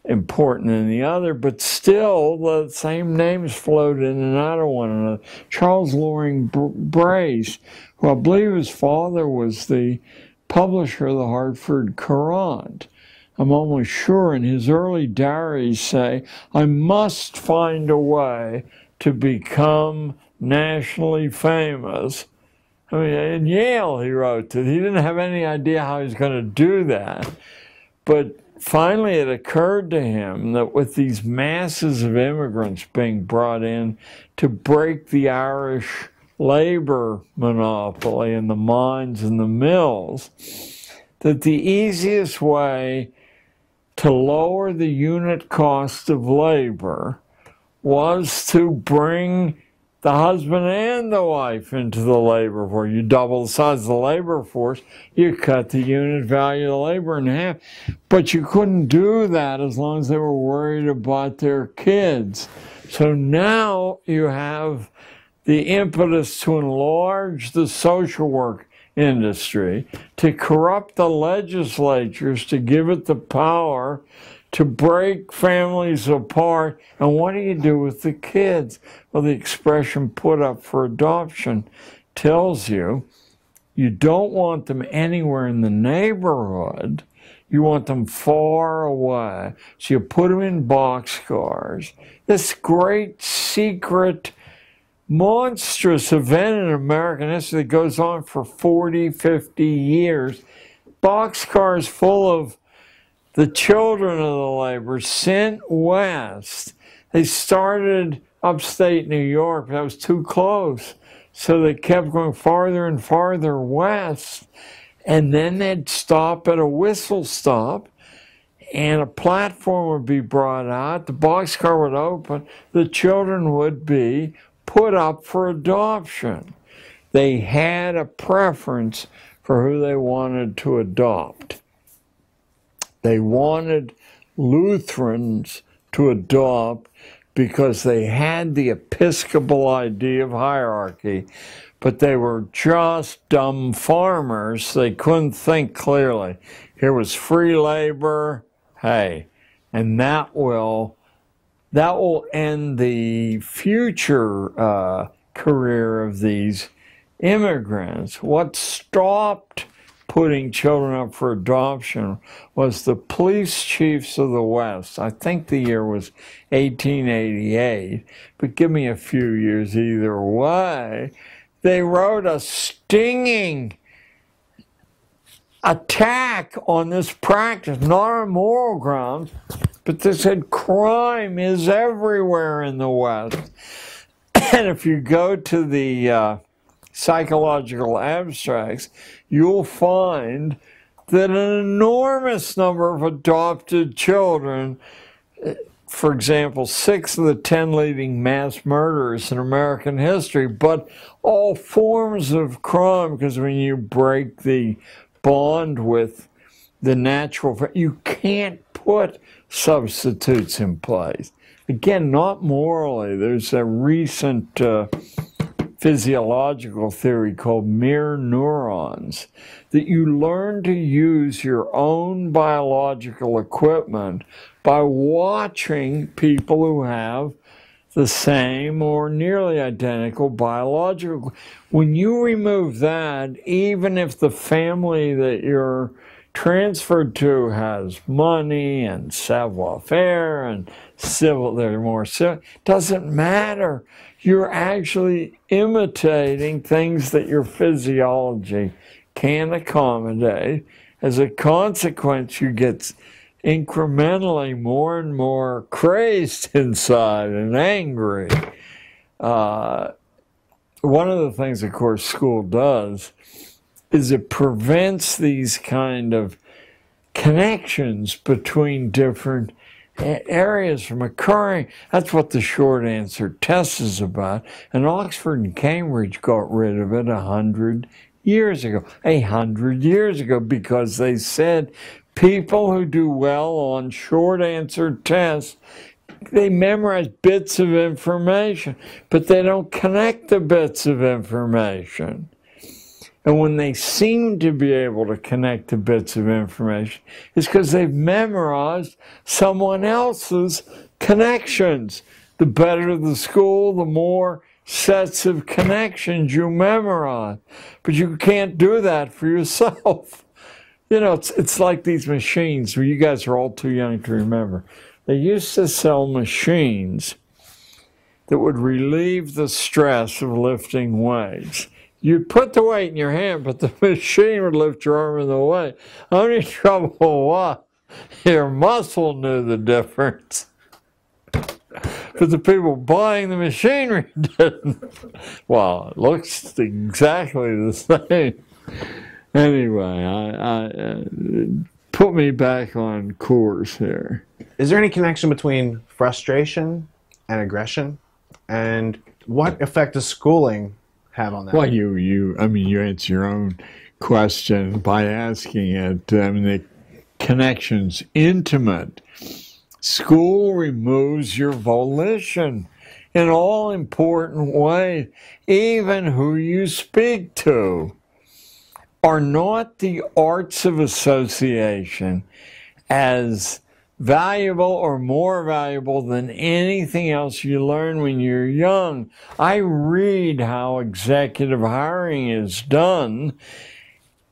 important than the other, but still the same names float in and out of one another. Charles Loring Brace, who I believe his father was the publisher of the Hartford Courant. I'm almost sure in his early diaries say, I must find a way to become nationally famous. I mean, in Yale he wrote that he didn't have any idea how he was going to do that. But finally it occurred to him that with these masses of immigrants being brought in to break the Irish labor monopoly in the mines and the mills, that the easiest way to lower the unit cost of labor was to bring the husband and the wife into the labor force. You double the size of the labor force, you cut the unit value of the labor in half. But you couldn't do that as long as they were worried about their kids. So now you have the impetus to enlarge the social work industry, to corrupt the legislatures, to give it the power to break families apart. And what do you do with the kids? Well, the expression put up for adoption tells you you don't want them anywhere in the neighborhood. You want them far away. So you put them in boxcars. This great secret monstrous event in American history that goes on for 40, 50 years. Boxcars full of the children of the labor sent west. They started upstate New York, that was too close. So they kept going farther and farther west. And then they'd stop at a whistle stop and a platform would be brought out. The boxcar would open. The children would be put up for adoption. They had a preference for who they wanted to adopt. They wanted Lutherans to adopt because they had the Episcopal idea of hierarchy, but they were just dumb farmers. They couldn't think clearly. Here was free labor, hey, and that will end the future career of these immigrants. What stopped putting children up for adoption was the police chiefs of the West. I think the year was 1888, but give me a few years either way. They wrote a stinging attack on this practice, not on moral grounds, but they said crime is everywhere in the West. And if you go to the psychological abstracts, you'll find that an enormous number of adopted children, for example, 6 of the 10 leading mass murderers in American history, but all forms of crime, because when you break the bond with the natural, you can't put substitutes in place. Again, not morally. There's a recent physiological theory called mirror neurons, that you learn to use your own biological equipment by watching people who have the same or nearly identical biological. When you remove that, even if the family that you're transferred to has money and savoir-faire and civil, they're more civil, doesn't matter. You're actually imitating things that your physiology can't accommodate. As a consequence, you get incrementally more and more crazed inside and angry. One of the things, of course, school does is it prevents these kind of connections between different areas from occurring. That's what the short answer test is about. And Oxford and Cambridge got rid of it 100 years ago. 100 years ago, because they said people who do well on short answer tests, they memorize bits of information, but they don't connect the bits of information. And when they seem to be able to connect the bits of information, it's because they've memorized someone else's connections. The better the school, the more sets of connections you memorize. But you can't do that for yourself. You know, it's like these machines where you guys are all too young to remember. They used to sell machines that would relieve the stress of lifting weights. You'd put the weight in your hand, but the machine would lift your arm in the way. Only trouble was your muscle knew the difference, but the people buying the machinery didn't. Well, it looks exactly the same. Anyway, put me back on course here. Is there any connection between frustration and aggression? And what effect does schooling have on that? Well, you answer your own question by asking it. I mean, the connection's intimate. School removes your volition in all important ways. Even who you speak to. Are not the arts of association as valuable or more valuable than anything else you learn when you're young? I read how executive hiring is done,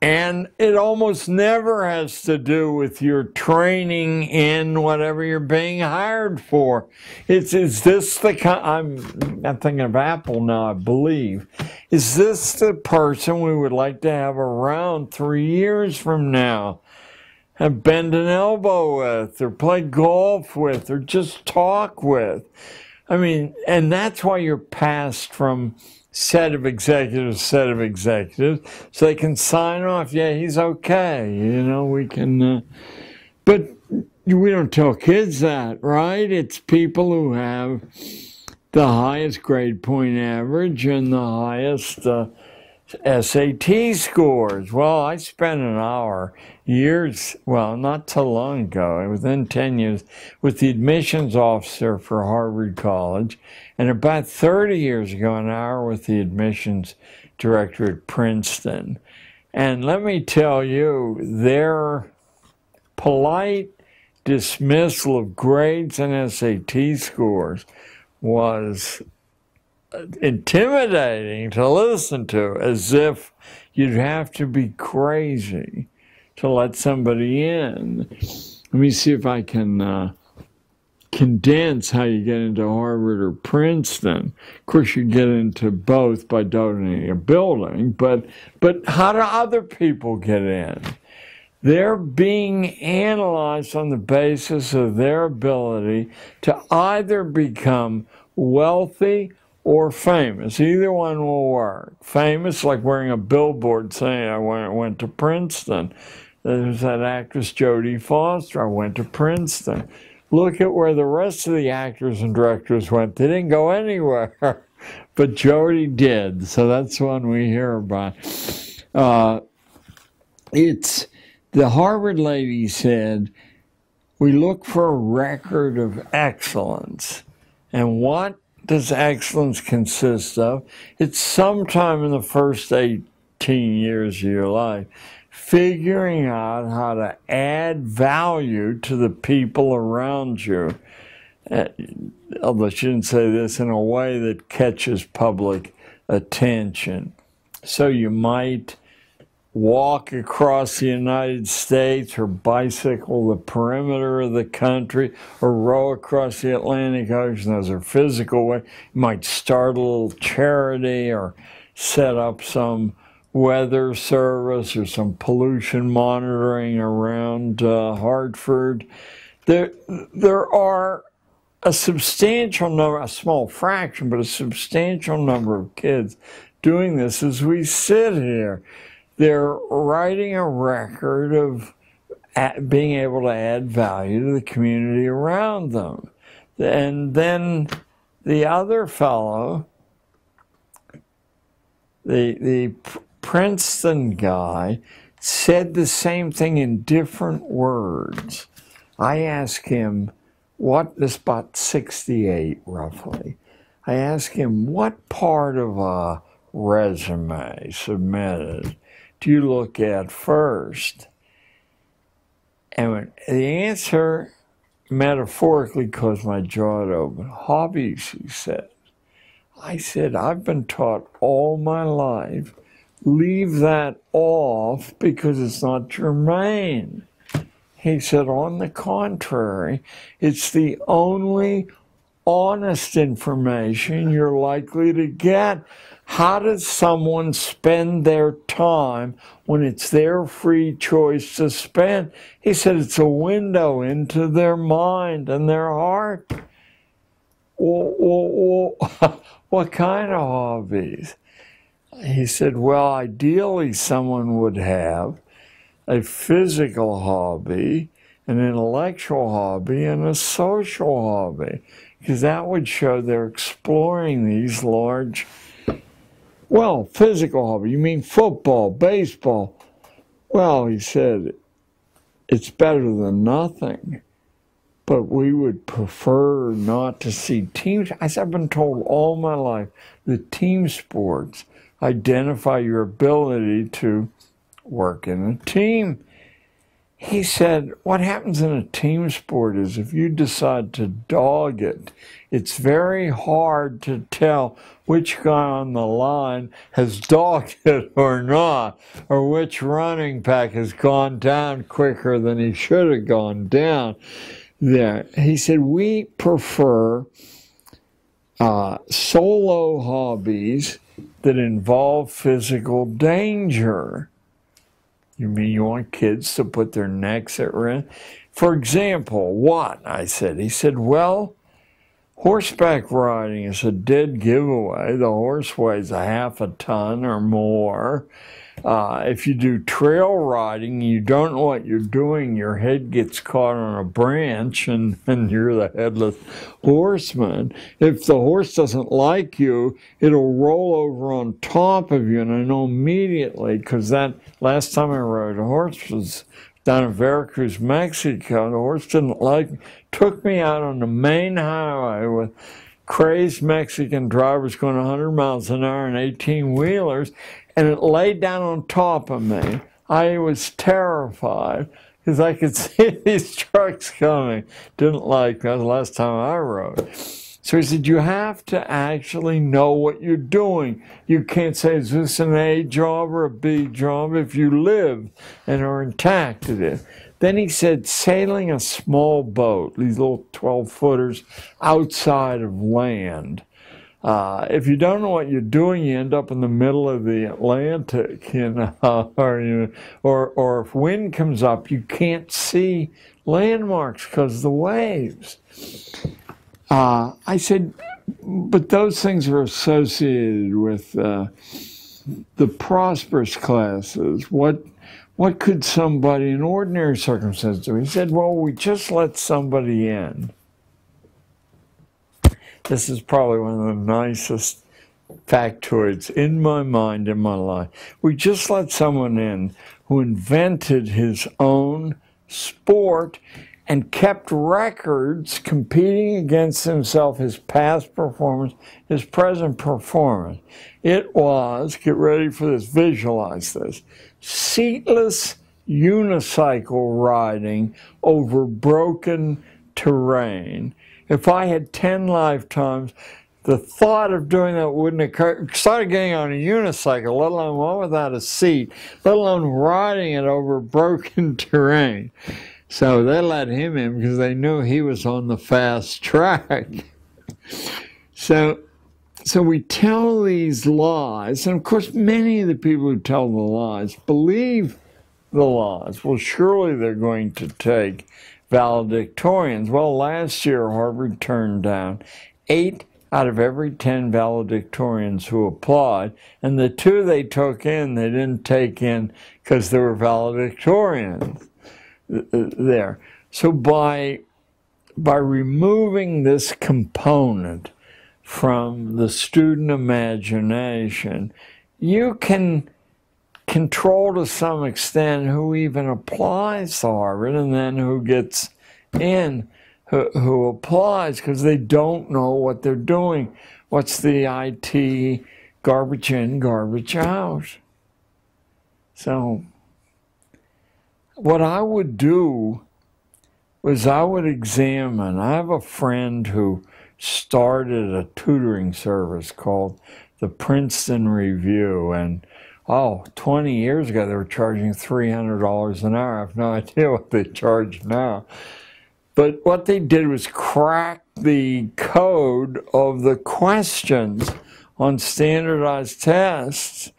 and it almost never has to do with your training in whatever you're being hired for. Is this the kind, I'm thinking of Apple now, I believe. Is this the person we would like to have around 3 years from now? And bend an elbow with, or play golf with, or just talk with. I mean, and that's why you're passed from set of executives, so they can sign off, yeah, he's okay, you know, we can, but we don't tell kids that, right? It's people who have the highest grade point average and the highest SAT scores. Well, I spent an hour, not too long ago, within 10 years, with the admissions officer for Harvard College, and about 30 years ago, an hour with the admissions director at Princeton. And let me tell you, their polite dismissal of grades and SAT scores was intimidating to listen to, as if you'd have to be crazy to let somebody in. Let me see if I can condense how you get into Harvard or Princeton. Of course, you get into both by donating a building, but how do other people get in? They're being analyzed on the basis of their ability to either become wealthy or famous. Either one will work. Famous, like wearing a billboard saying, I went to Princeton. There's that actress Jodie Foster, I went to Princeton. Look at where the rest of the actors and directors went. They didn't go anywhere, but Jodie did. So that's one we hear about. The Harvard lady said, we look for a record of excellence. And what does excellence consist of? It's sometime in the first 18 years of your life, figuring out how to add value to the people around you. Although she didn't say this, in a way that catches public attention. So you might walk across the United States or bicycle the perimeter of the country or row across the Atlantic Ocean. Those are physical ways. You might start a little charity or set up some weather service or some pollution monitoring around Hartford. There are a substantial number, a small fraction, but a substantial number of kids doing this as we sit here. They're writing a record of being able to add value to the community around them. And then the other fellow, the Princeton guy, said the same thing in different words. I asked him, this about 68 roughly. I asked him, what part of a resume submitted do you look at first? And the answer metaphorically caused my jaw to open. Hobbies, he said. I said, I've been taught all my life, leave that off because it's not germane. He said, on the contrary, it's the only honest information you're likely to get. How does someone spend their time when it's their free choice to spend? He said it's a window into their mind and their heart. What kind of hobbies? He said, well, ideally someone would have a physical hobby, an intellectual hobby, and a social hobby, because that would show they're exploring these large. Well, physical hobby, you mean football, baseball? Well, he said, it's better than nothing, but we would prefer not to see teams. I said, I've been told all my life that team sports identify your ability to work in a team. He said, what happens in a team sport is if you decide to dog it, it's very hard to tell which guy on the line has dogged it or not, or which running back has gone down quicker than he should have gone down. There, he said, we prefer solo hobbies that involve physical danger. You mean you want kids to put their necks at risk? For example, what? I said. He said, well, horseback riding is a dead giveaway. The horse weighs a half a ton or more. If you do trail riding, you don't know what you're doing. Your head gets caught on a branch and you're the headless horseman. If the horse doesn't like you, it'll roll over on top of you. And I know immediately, because that last time I rode a horse was down in Veracruz, Mexico. The horse didn't like me. Took me out on the main highway with crazed Mexican drivers going 100 miles an hour in 18-wheelers. And it laid down on top of me. I was terrified because I could see these trucks coming. Didn't like that. The last time I rode. So he said, you have to actually know what you're doing. You can't say, is this an A job or a B job? If you live and are intact, it is. Then he said, sailing a small boat, these little 12-footers, outside of land. If you don't know what you're doing, you end up in the middle of the Atlantic, or if wind comes up, you can't see landmarks because of the waves. I said, but those things are associated with the prosperous classes. What could somebody in ordinary circumstances do? He said, well, we just let somebody in. This is probably one of the nicest factoids in my mind, in my life. We just let someone in who invented his own sport and kept records competing against himself, his past performance, his present performance. It was, get ready for this, visualize this, seatless unicycle riding over broken terrain. If I had 10 lifetimes, the thought of doing that wouldn't occur. Started getting on a unicycle, let alone one without a seat, let alone riding it over broken terrain. So they let him in because they knew he was on the fast track. So we tell these lies, and of course many of the people who tell the lies believe the lies. Well, surely they're going to take valedictorians. Well, last year Harvard turned down 8 out of every 10 valedictorians who applied, and the 2 they took in, they didn't take in because they were valedictorians there. So by removing this component from the student imagination, you can control to some extent who even applies to Harvard and then who gets in, who applies, because they don't know what they're doing. What's the IT garbage in, garbage out? So what I would do was I would examine. I have a friend who started a tutoring service called the Princeton Review, and 20 years ago they were charging $300 an hour. I have no idea what they charge now. But what they did was crack the code of the questions on standardized tests.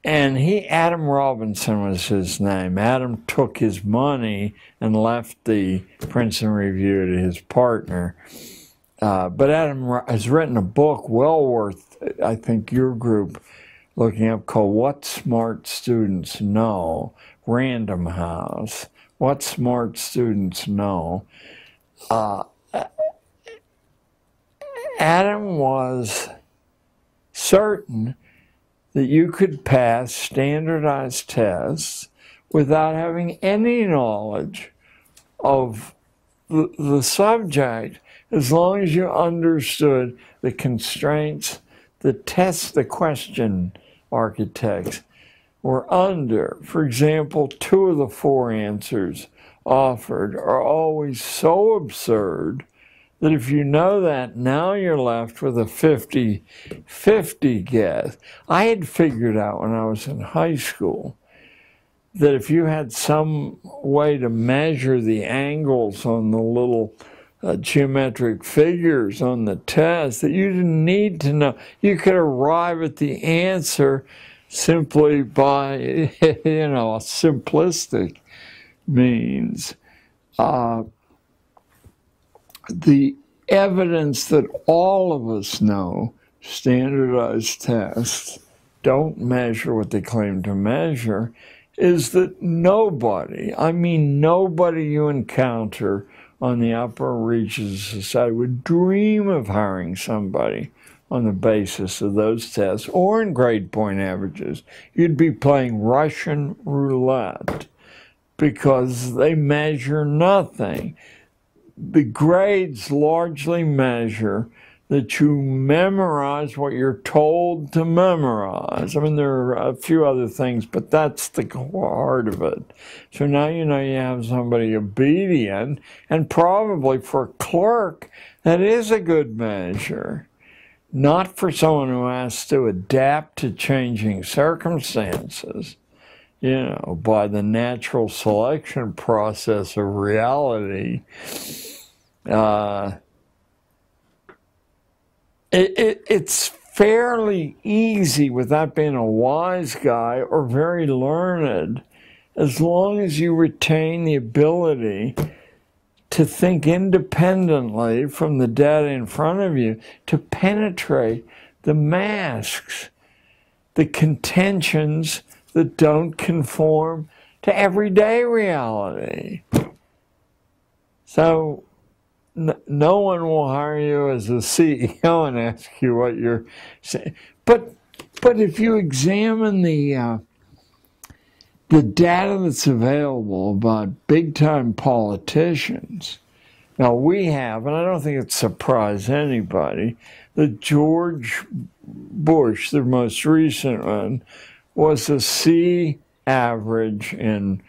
And Adam Robinson was his name. Adam took his money and left the Princeton Review to his partner. But Adam has written a book well worth, I think, your group looking up, called What Smart Students Know, Random House. What Smart Students Know. Adam was certain that you could pass standardized tests without having any knowledge of the subject, as long as you understood the constraints, the question architects were under. For example, 2 of the 4 answers offered are always so absurd that if you know that, now you're left with a 50-50 guess. I had figured out when I was in high school that if you had some way to measure the angles on the little geometric figures on the test, that you didn't need to know. You could arrive at the answer simply by, a simplistic means. The evidence that all of us know standardized tests don't measure what they claim to measure is that nobody you encounter on the upper reaches of society would dream of hiring somebody on the basis of those tests or in grade point averages. You'd be playing Russian roulette because they measure nothing. The grades largely measure that you memorize what you're told to memorize. I mean, there are a few other things, but that's the heart of it. So now you know you have somebody obedient, and probably for a clerk, that is a good measure. Not for someone who has to adapt to changing circumstances, you know, by the natural selection process of reality. It's fairly easy without being a wise guy or very learned, as long as you retain the ability to think independently from the data in front of you, to penetrate the masks, the contentions that don't conform to everyday reality. So no one will hire you as a CEO and ask you what you're saying. But if you examine the data that's available about big-time politicians, now we have, and I don't think it surprised anybody, that George Bush, the most recent one, was a C average in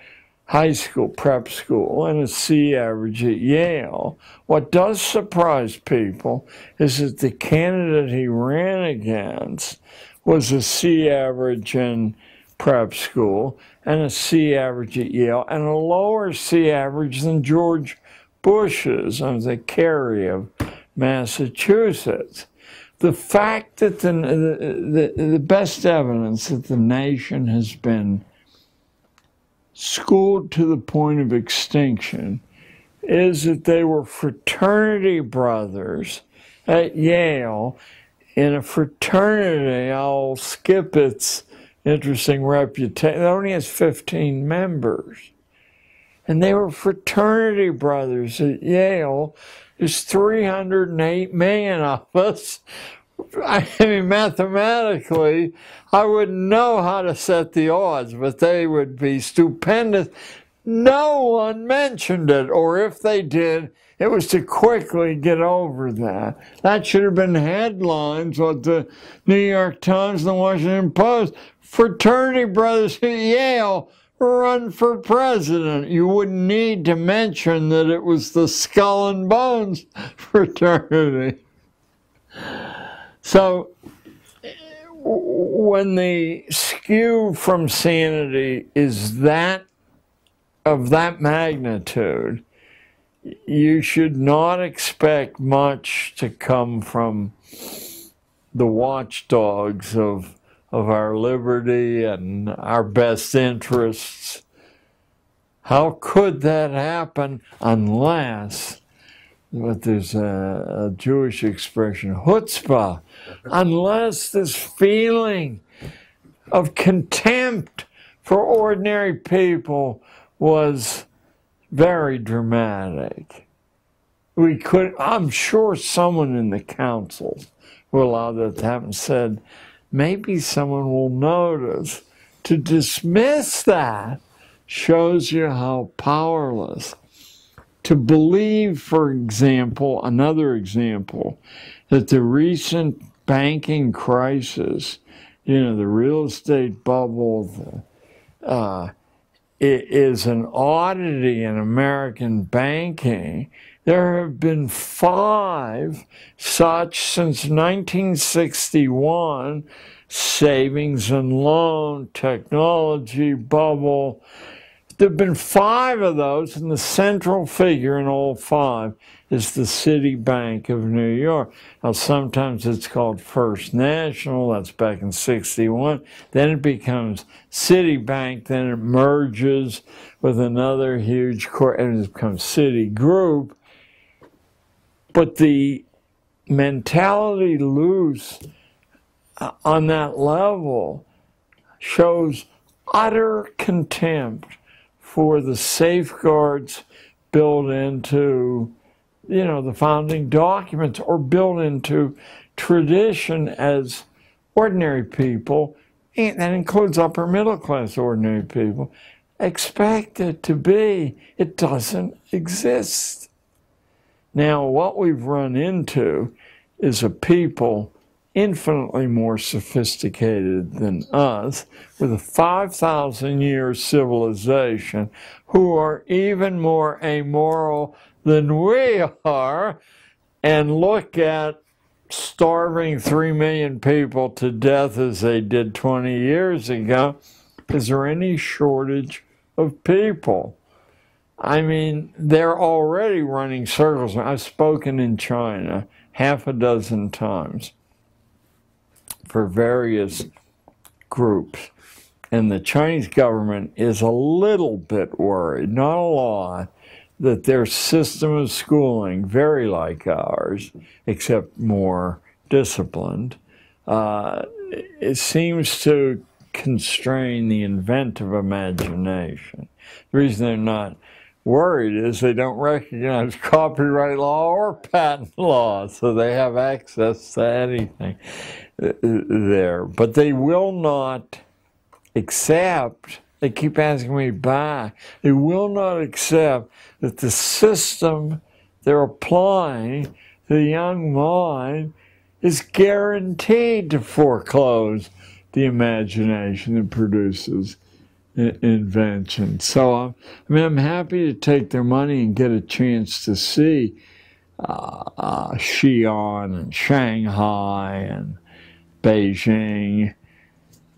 high school, prep school, and a C average at Yale. What does surprise people is that the candidate he ran against was a C average in prep school and a C average at Yale and a lower C average than George Bush's on the Kerry of Massachusetts. The fact that the best evidence that the nation has been schooled to the point of extinction is that they were fraternity brothers at Yale in a fraternity. I'll skip its interesting reputation. It only has 15 members. And they were fraternity brothers at Yale. There's 308 million of us. I mean, mathematically, I wouldn't know how to set the odds, but they would be stupendous. No one mentioned it, or if they did, it was to quickly get over that. That should have been headlines with the New York Times and the Washington Post. Fraternity brothers at Yale run for president. You wouldn't need to mention that it was the Skull and Bones fraternity. So when the skew from sanity is that of that magnitude, you should not expect much to come from the watchdogs of our liberty and our best interests. How could that happen unless, but there's a Jewish expression, chutzpah, unless this feeling of contempt for ordinary people was very dramatic. We could, I'm sure someone in the councils who allowed that to happen said, maybe someone will notice. To dismiss that shows you how powerless. To believe, for example, another example, that the recent banking crisis, you know, the real estate bubble, it is an oddity in American banking. There have been 5 such since 1961, savings and loan, technology bubble. There have been 5 of those, and the central figure in all 5 is the Citibank of New York. Now, sometimes it's called First National, that's back in 61. Then it becomes Citibank, then it merges with another huge and it becomes Citigroup. But the mentality loose on that level shows utter contempt for the safeguards built into, you know, the founding documents or built into tradition as ordinary people, and that includes upper middle class ordinary people, expect it to be. It doesn't exist. Now, what we've run into is a people infinitely more sophisticated than us, with a 5,000-year civilization, who are even more amoral than we are, and look at starving 3 million people to death as they did 20 years ago. Is there any shortage of people? I mean, they're already running circles. I've spoken in China half a dozen times for various groups, and the Chinese government is a little bit worried, not a lot, that their system of schooling, very like ours, except more disciplined, it seems to constrain the inventive imagination. The reason they're not worried is they don't recognize copyright law or patent law, so they have access to anything there. But they will not accept, they keep asking me back, they will not accept that the system they're applying to the young mind is guaranteed to foreclose the imagination that produces invention. So, I'm happy to take their money and get a chance to see Xi'an and Shanghai and Beijing,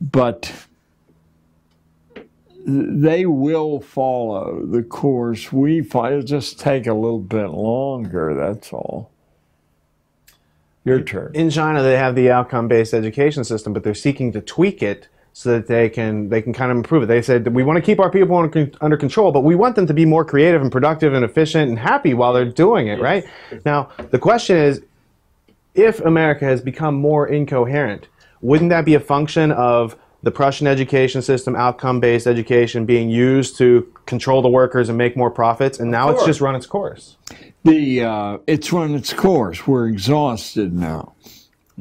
but they will follow the course we follow. It'll just take a little bit longer, that's all. Your turn. In China, they have the outcome-based education system, but they're seeking to tweak it so that they can kind of improve it. They said, we want to keep our people under control, but we want them to be more creative and productive and efficient and happy while they're doing it, right? Now, the question is, if America has become more incoherent, wouldn't that be a function of the Prussian education system, outcome-based education, being used to control the workers and make more profits, and now it's just run its course? It's run its course. We're exhausted now.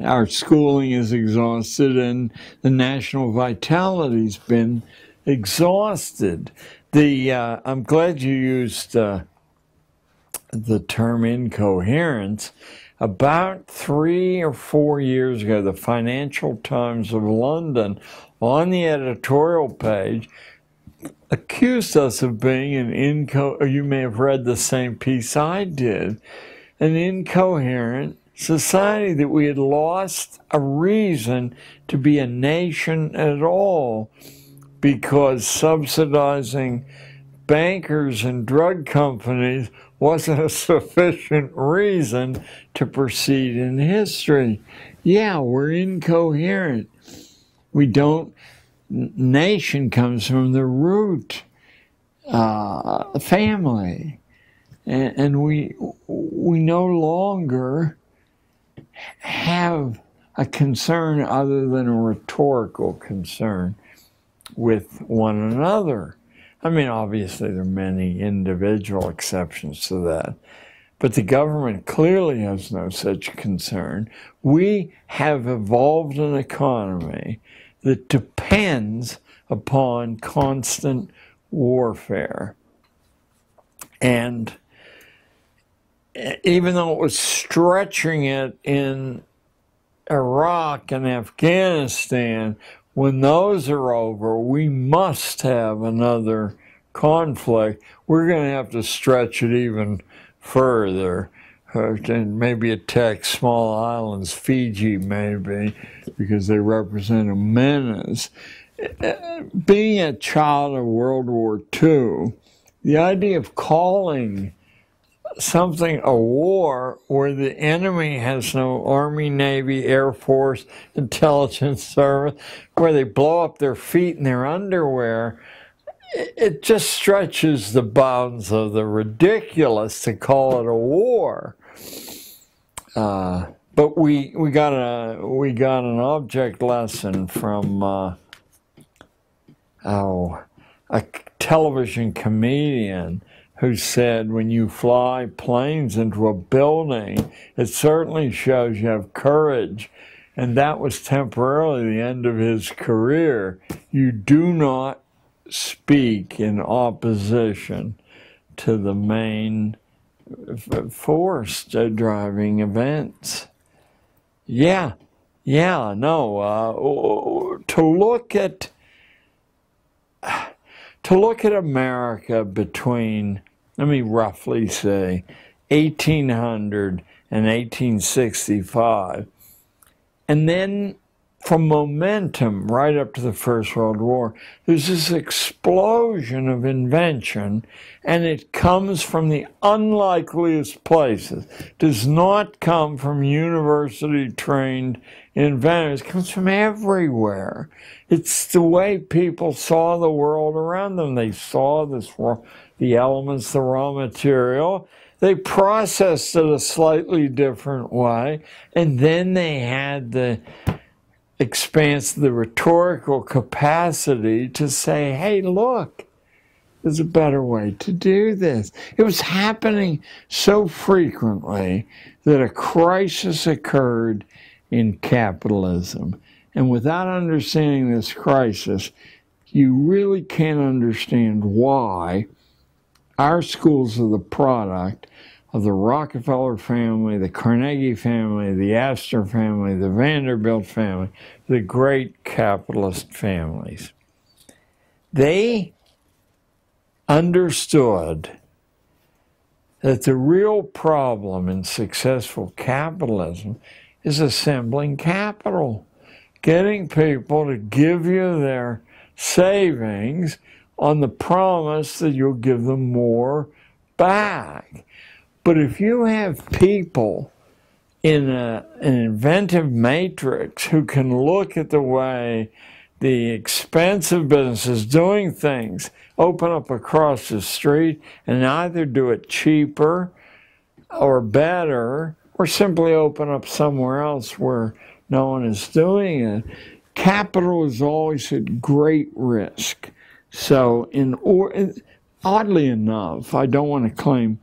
Our schooling is exhausted, and the national vitality's been exhausted. I'm glad you used the term incoherence. About 3 or 4 years ago, the Financial Times of London, on the editorial page, accused us of being you may have read the same piece I did, an incoherent society, that we had lost a reason to be a nation at all because subsidizing bankers and drug companies wasn't a sufficient reason to proceed in history. Yeah, we're incoherent. We don't, nation comes from the root family, and we no longer have a concern other than a rhetorical concern with one another. I mean, obviously there are many individual exceptions to that, but the government clearly has no such concern. We have evolved an economy that depends upon constant warfare. And even though it was stretching it in Iraq and Afghanistan, when those are over, we must have another conflict. We're going to have to stretch it even further and maybe attack small islands, Fiji maybe, because they represent a menace. Being a child of World War II, the idea of calling something a war where the enemy has no Army, Navy, Air Force, intelligence service, where they blow up their feet in their underwear, it just stretches the bounds of the ridiculous to call it a war. But we got an object lesson from a television comedian who said, when you fly planes into a building, it certainly shows you have courage. And that was temporarily the end of his career. You do not speak in opposition to the main force driving events. Yeah, yeah, no. To look at America between, let me roughly say, 1800 and 1865, and then from momentum right up to the First World War, there's this explosion of invention, and it comes from the unlikeliest places. It does not come from university-trained inventors. It comes from everywhere. It's the way people saw the world around them. They saw the elements, the raw material. They processed it a slightly different way, and then they had the rhetorical capacity to say, hey, look, there's a better way to do this. It was happening so frequently that a crisis occurred in capitalism. And without understanding this crisis, you really can't understand why our schools are the product of the Rockefeller family, the Carnegie family, the Astor family, the Vanderbilt family, the great capitalist families. They understood that the real problem in successful capitalism is assembling capital, getting people to give you their savings on the promise that you'll give them more back. But if you have people in an inventive matrix who can look at the way the expensive businesses doing things open up across the street and either do it cheaper or better or simply open up somewhere else where no one is doing it, capital is always at great risk. So oddly enough, I don't want to claim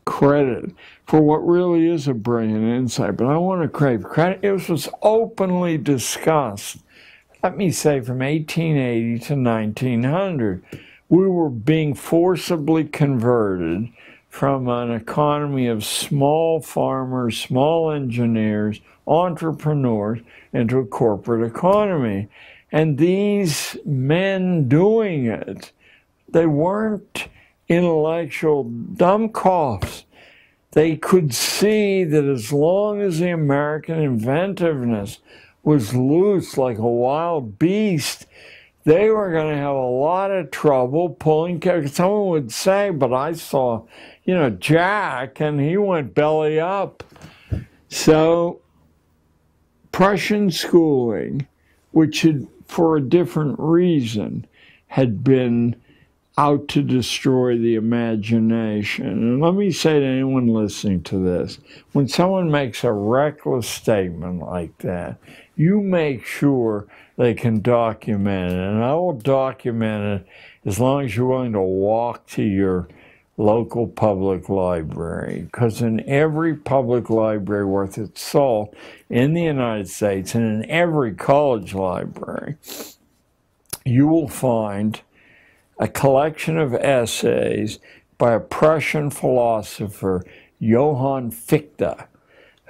credit for what really is a brilliant insight, but I want to crave credit. It was openly discussed, let me say, from 1880 to 1900. We were being forcibly converted from an economy of small farmers, small engineers, entrepreneurs, into a corporate economy. And these men doing it, they weren't intellectual dumbcoffs. They could see that as long as the American inventiveness was loose like a wild beast, they were going to have a lot of trouble pulling. Someone would say, but I saw, Jack, and he went belly up. So Prussian schooling, which had, for a different reason, had been out to destroy the imagination. And let me say to anyone listening to this, when someone makes a reckless statement like that, you make sure they can document it. And I will document it as long as you're willing to walk to your local public library. Because in every public library worth its salt in the United States, and in every college library, you will find a collection of essays by a Prussian philosopher, Johann Fichte,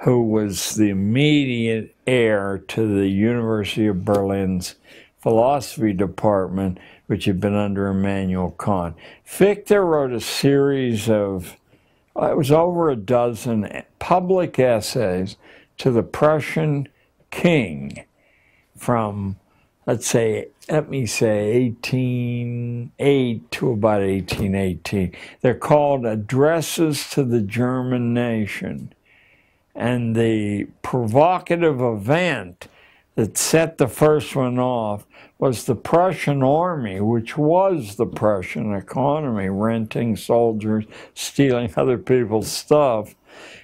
who was the immediate heir to the University of Berlin's philosophy department, which had been under Immanuel Kant. Fichte wrote a series of, it was over a dozen public essays to the Prussian king from, let me say 1808 to about 1818. They're called Addresses to the German Nation. And the provocative event that set the first one off was the Prussian army, which was the Prussian economy, renting soldiers, stealing other people's stuff,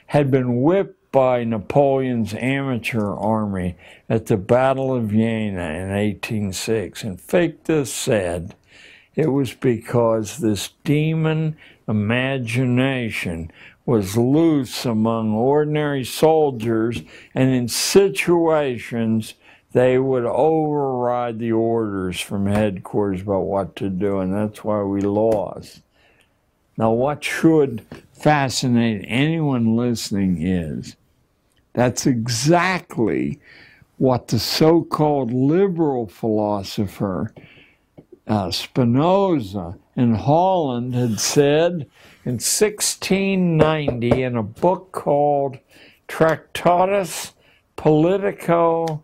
had been whipped by Napoleon's amateur army at the Battle of Jena in 1806. And Fichte said it was because this demon imagination was loose among ordinary soldiers, and in situations they would override the orders from headquarters about what to do, and that's why we lost. Now, what should fascinate anyone listening is That's exactly what the so-called liberal philosopher Spinoza in Holland had said in 1690 in a book called Tractatus Politico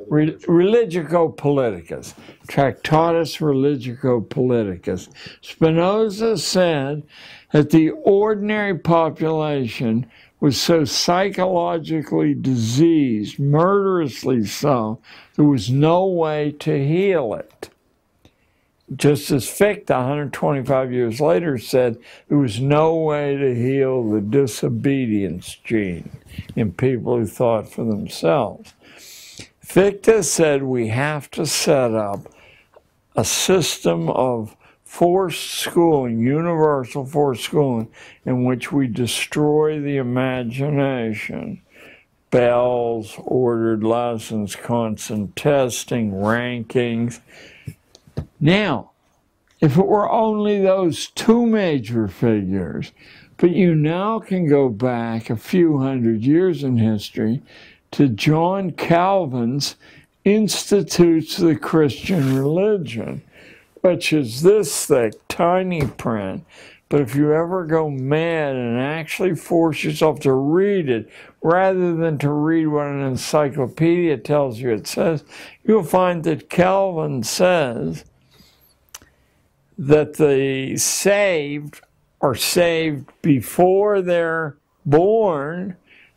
Religico-Politicus. Tractatus Religico-Politicus. Spinoza said that the ordinary population was so psychologically diseased, murderously so, there was no way to heal it. Just as Fichte, 125 years later, said there was no way to heal the disobedience gene in people who thought for themselves. Fichte said we have to set up a system of forced schooling, universal forced schooling, in which we destroy the imagination. Bells, ordered lessons, constant testing, rankings. Now, if it were only those two major figures, but you now can go back a few hundred years in history to John Calvin's Institutes of the Christian Religion, which is this thick, tiny print. But if you ever go mad and actually force yourself to read it, rather than to read what an encyclopedia tells you it says, you'll find that Calvin says that the saved are saved before they're born.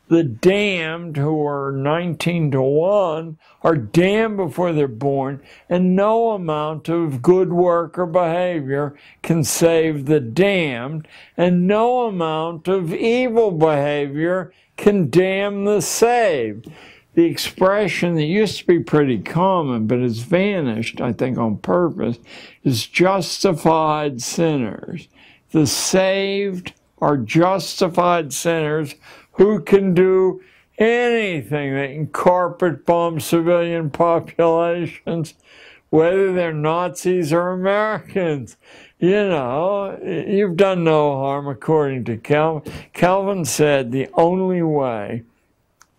The damned, who are 19 to 1, are damned before they're born, and no amount of good work or behavior can save the damned, and no amount of evil behavior can damn the saved. The expression that used to be pretty common, but has vanished, I think on purpose, is justified sinners. The saved are justified sinners who can do anything. They can carpet bomb civilian populations, whether they're Nazis or Americans. You know, you've done no harm according to Calvin. Calvin said the only way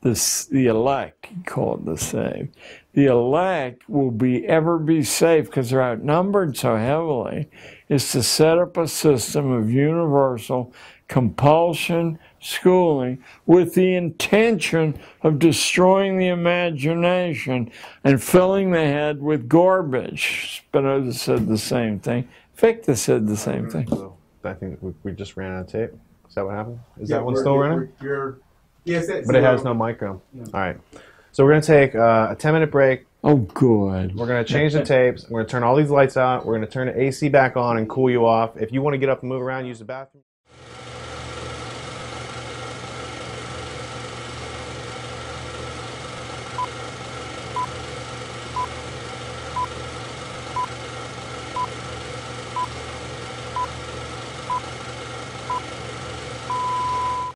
the elect, he called the saved, the elect will ever be safe because they're outnumbered so heavily, is to set up a system of universal compulsion schooling with the intention of destroying the imagination and filling the head with garbage. Spinoza said the same thing. Fichte said the same thing. So I think we just ran out of tape. Is that what happened? Is that one still running? Yes, but it has no mic on. Yeah. All right. So we're going to take a 10-minute break. Oh, good. We're going to change the tapes. We're going to turn all these lights out. We're going to turn the AC back on and cool you off. If you want to get up and move around, use the bathroom.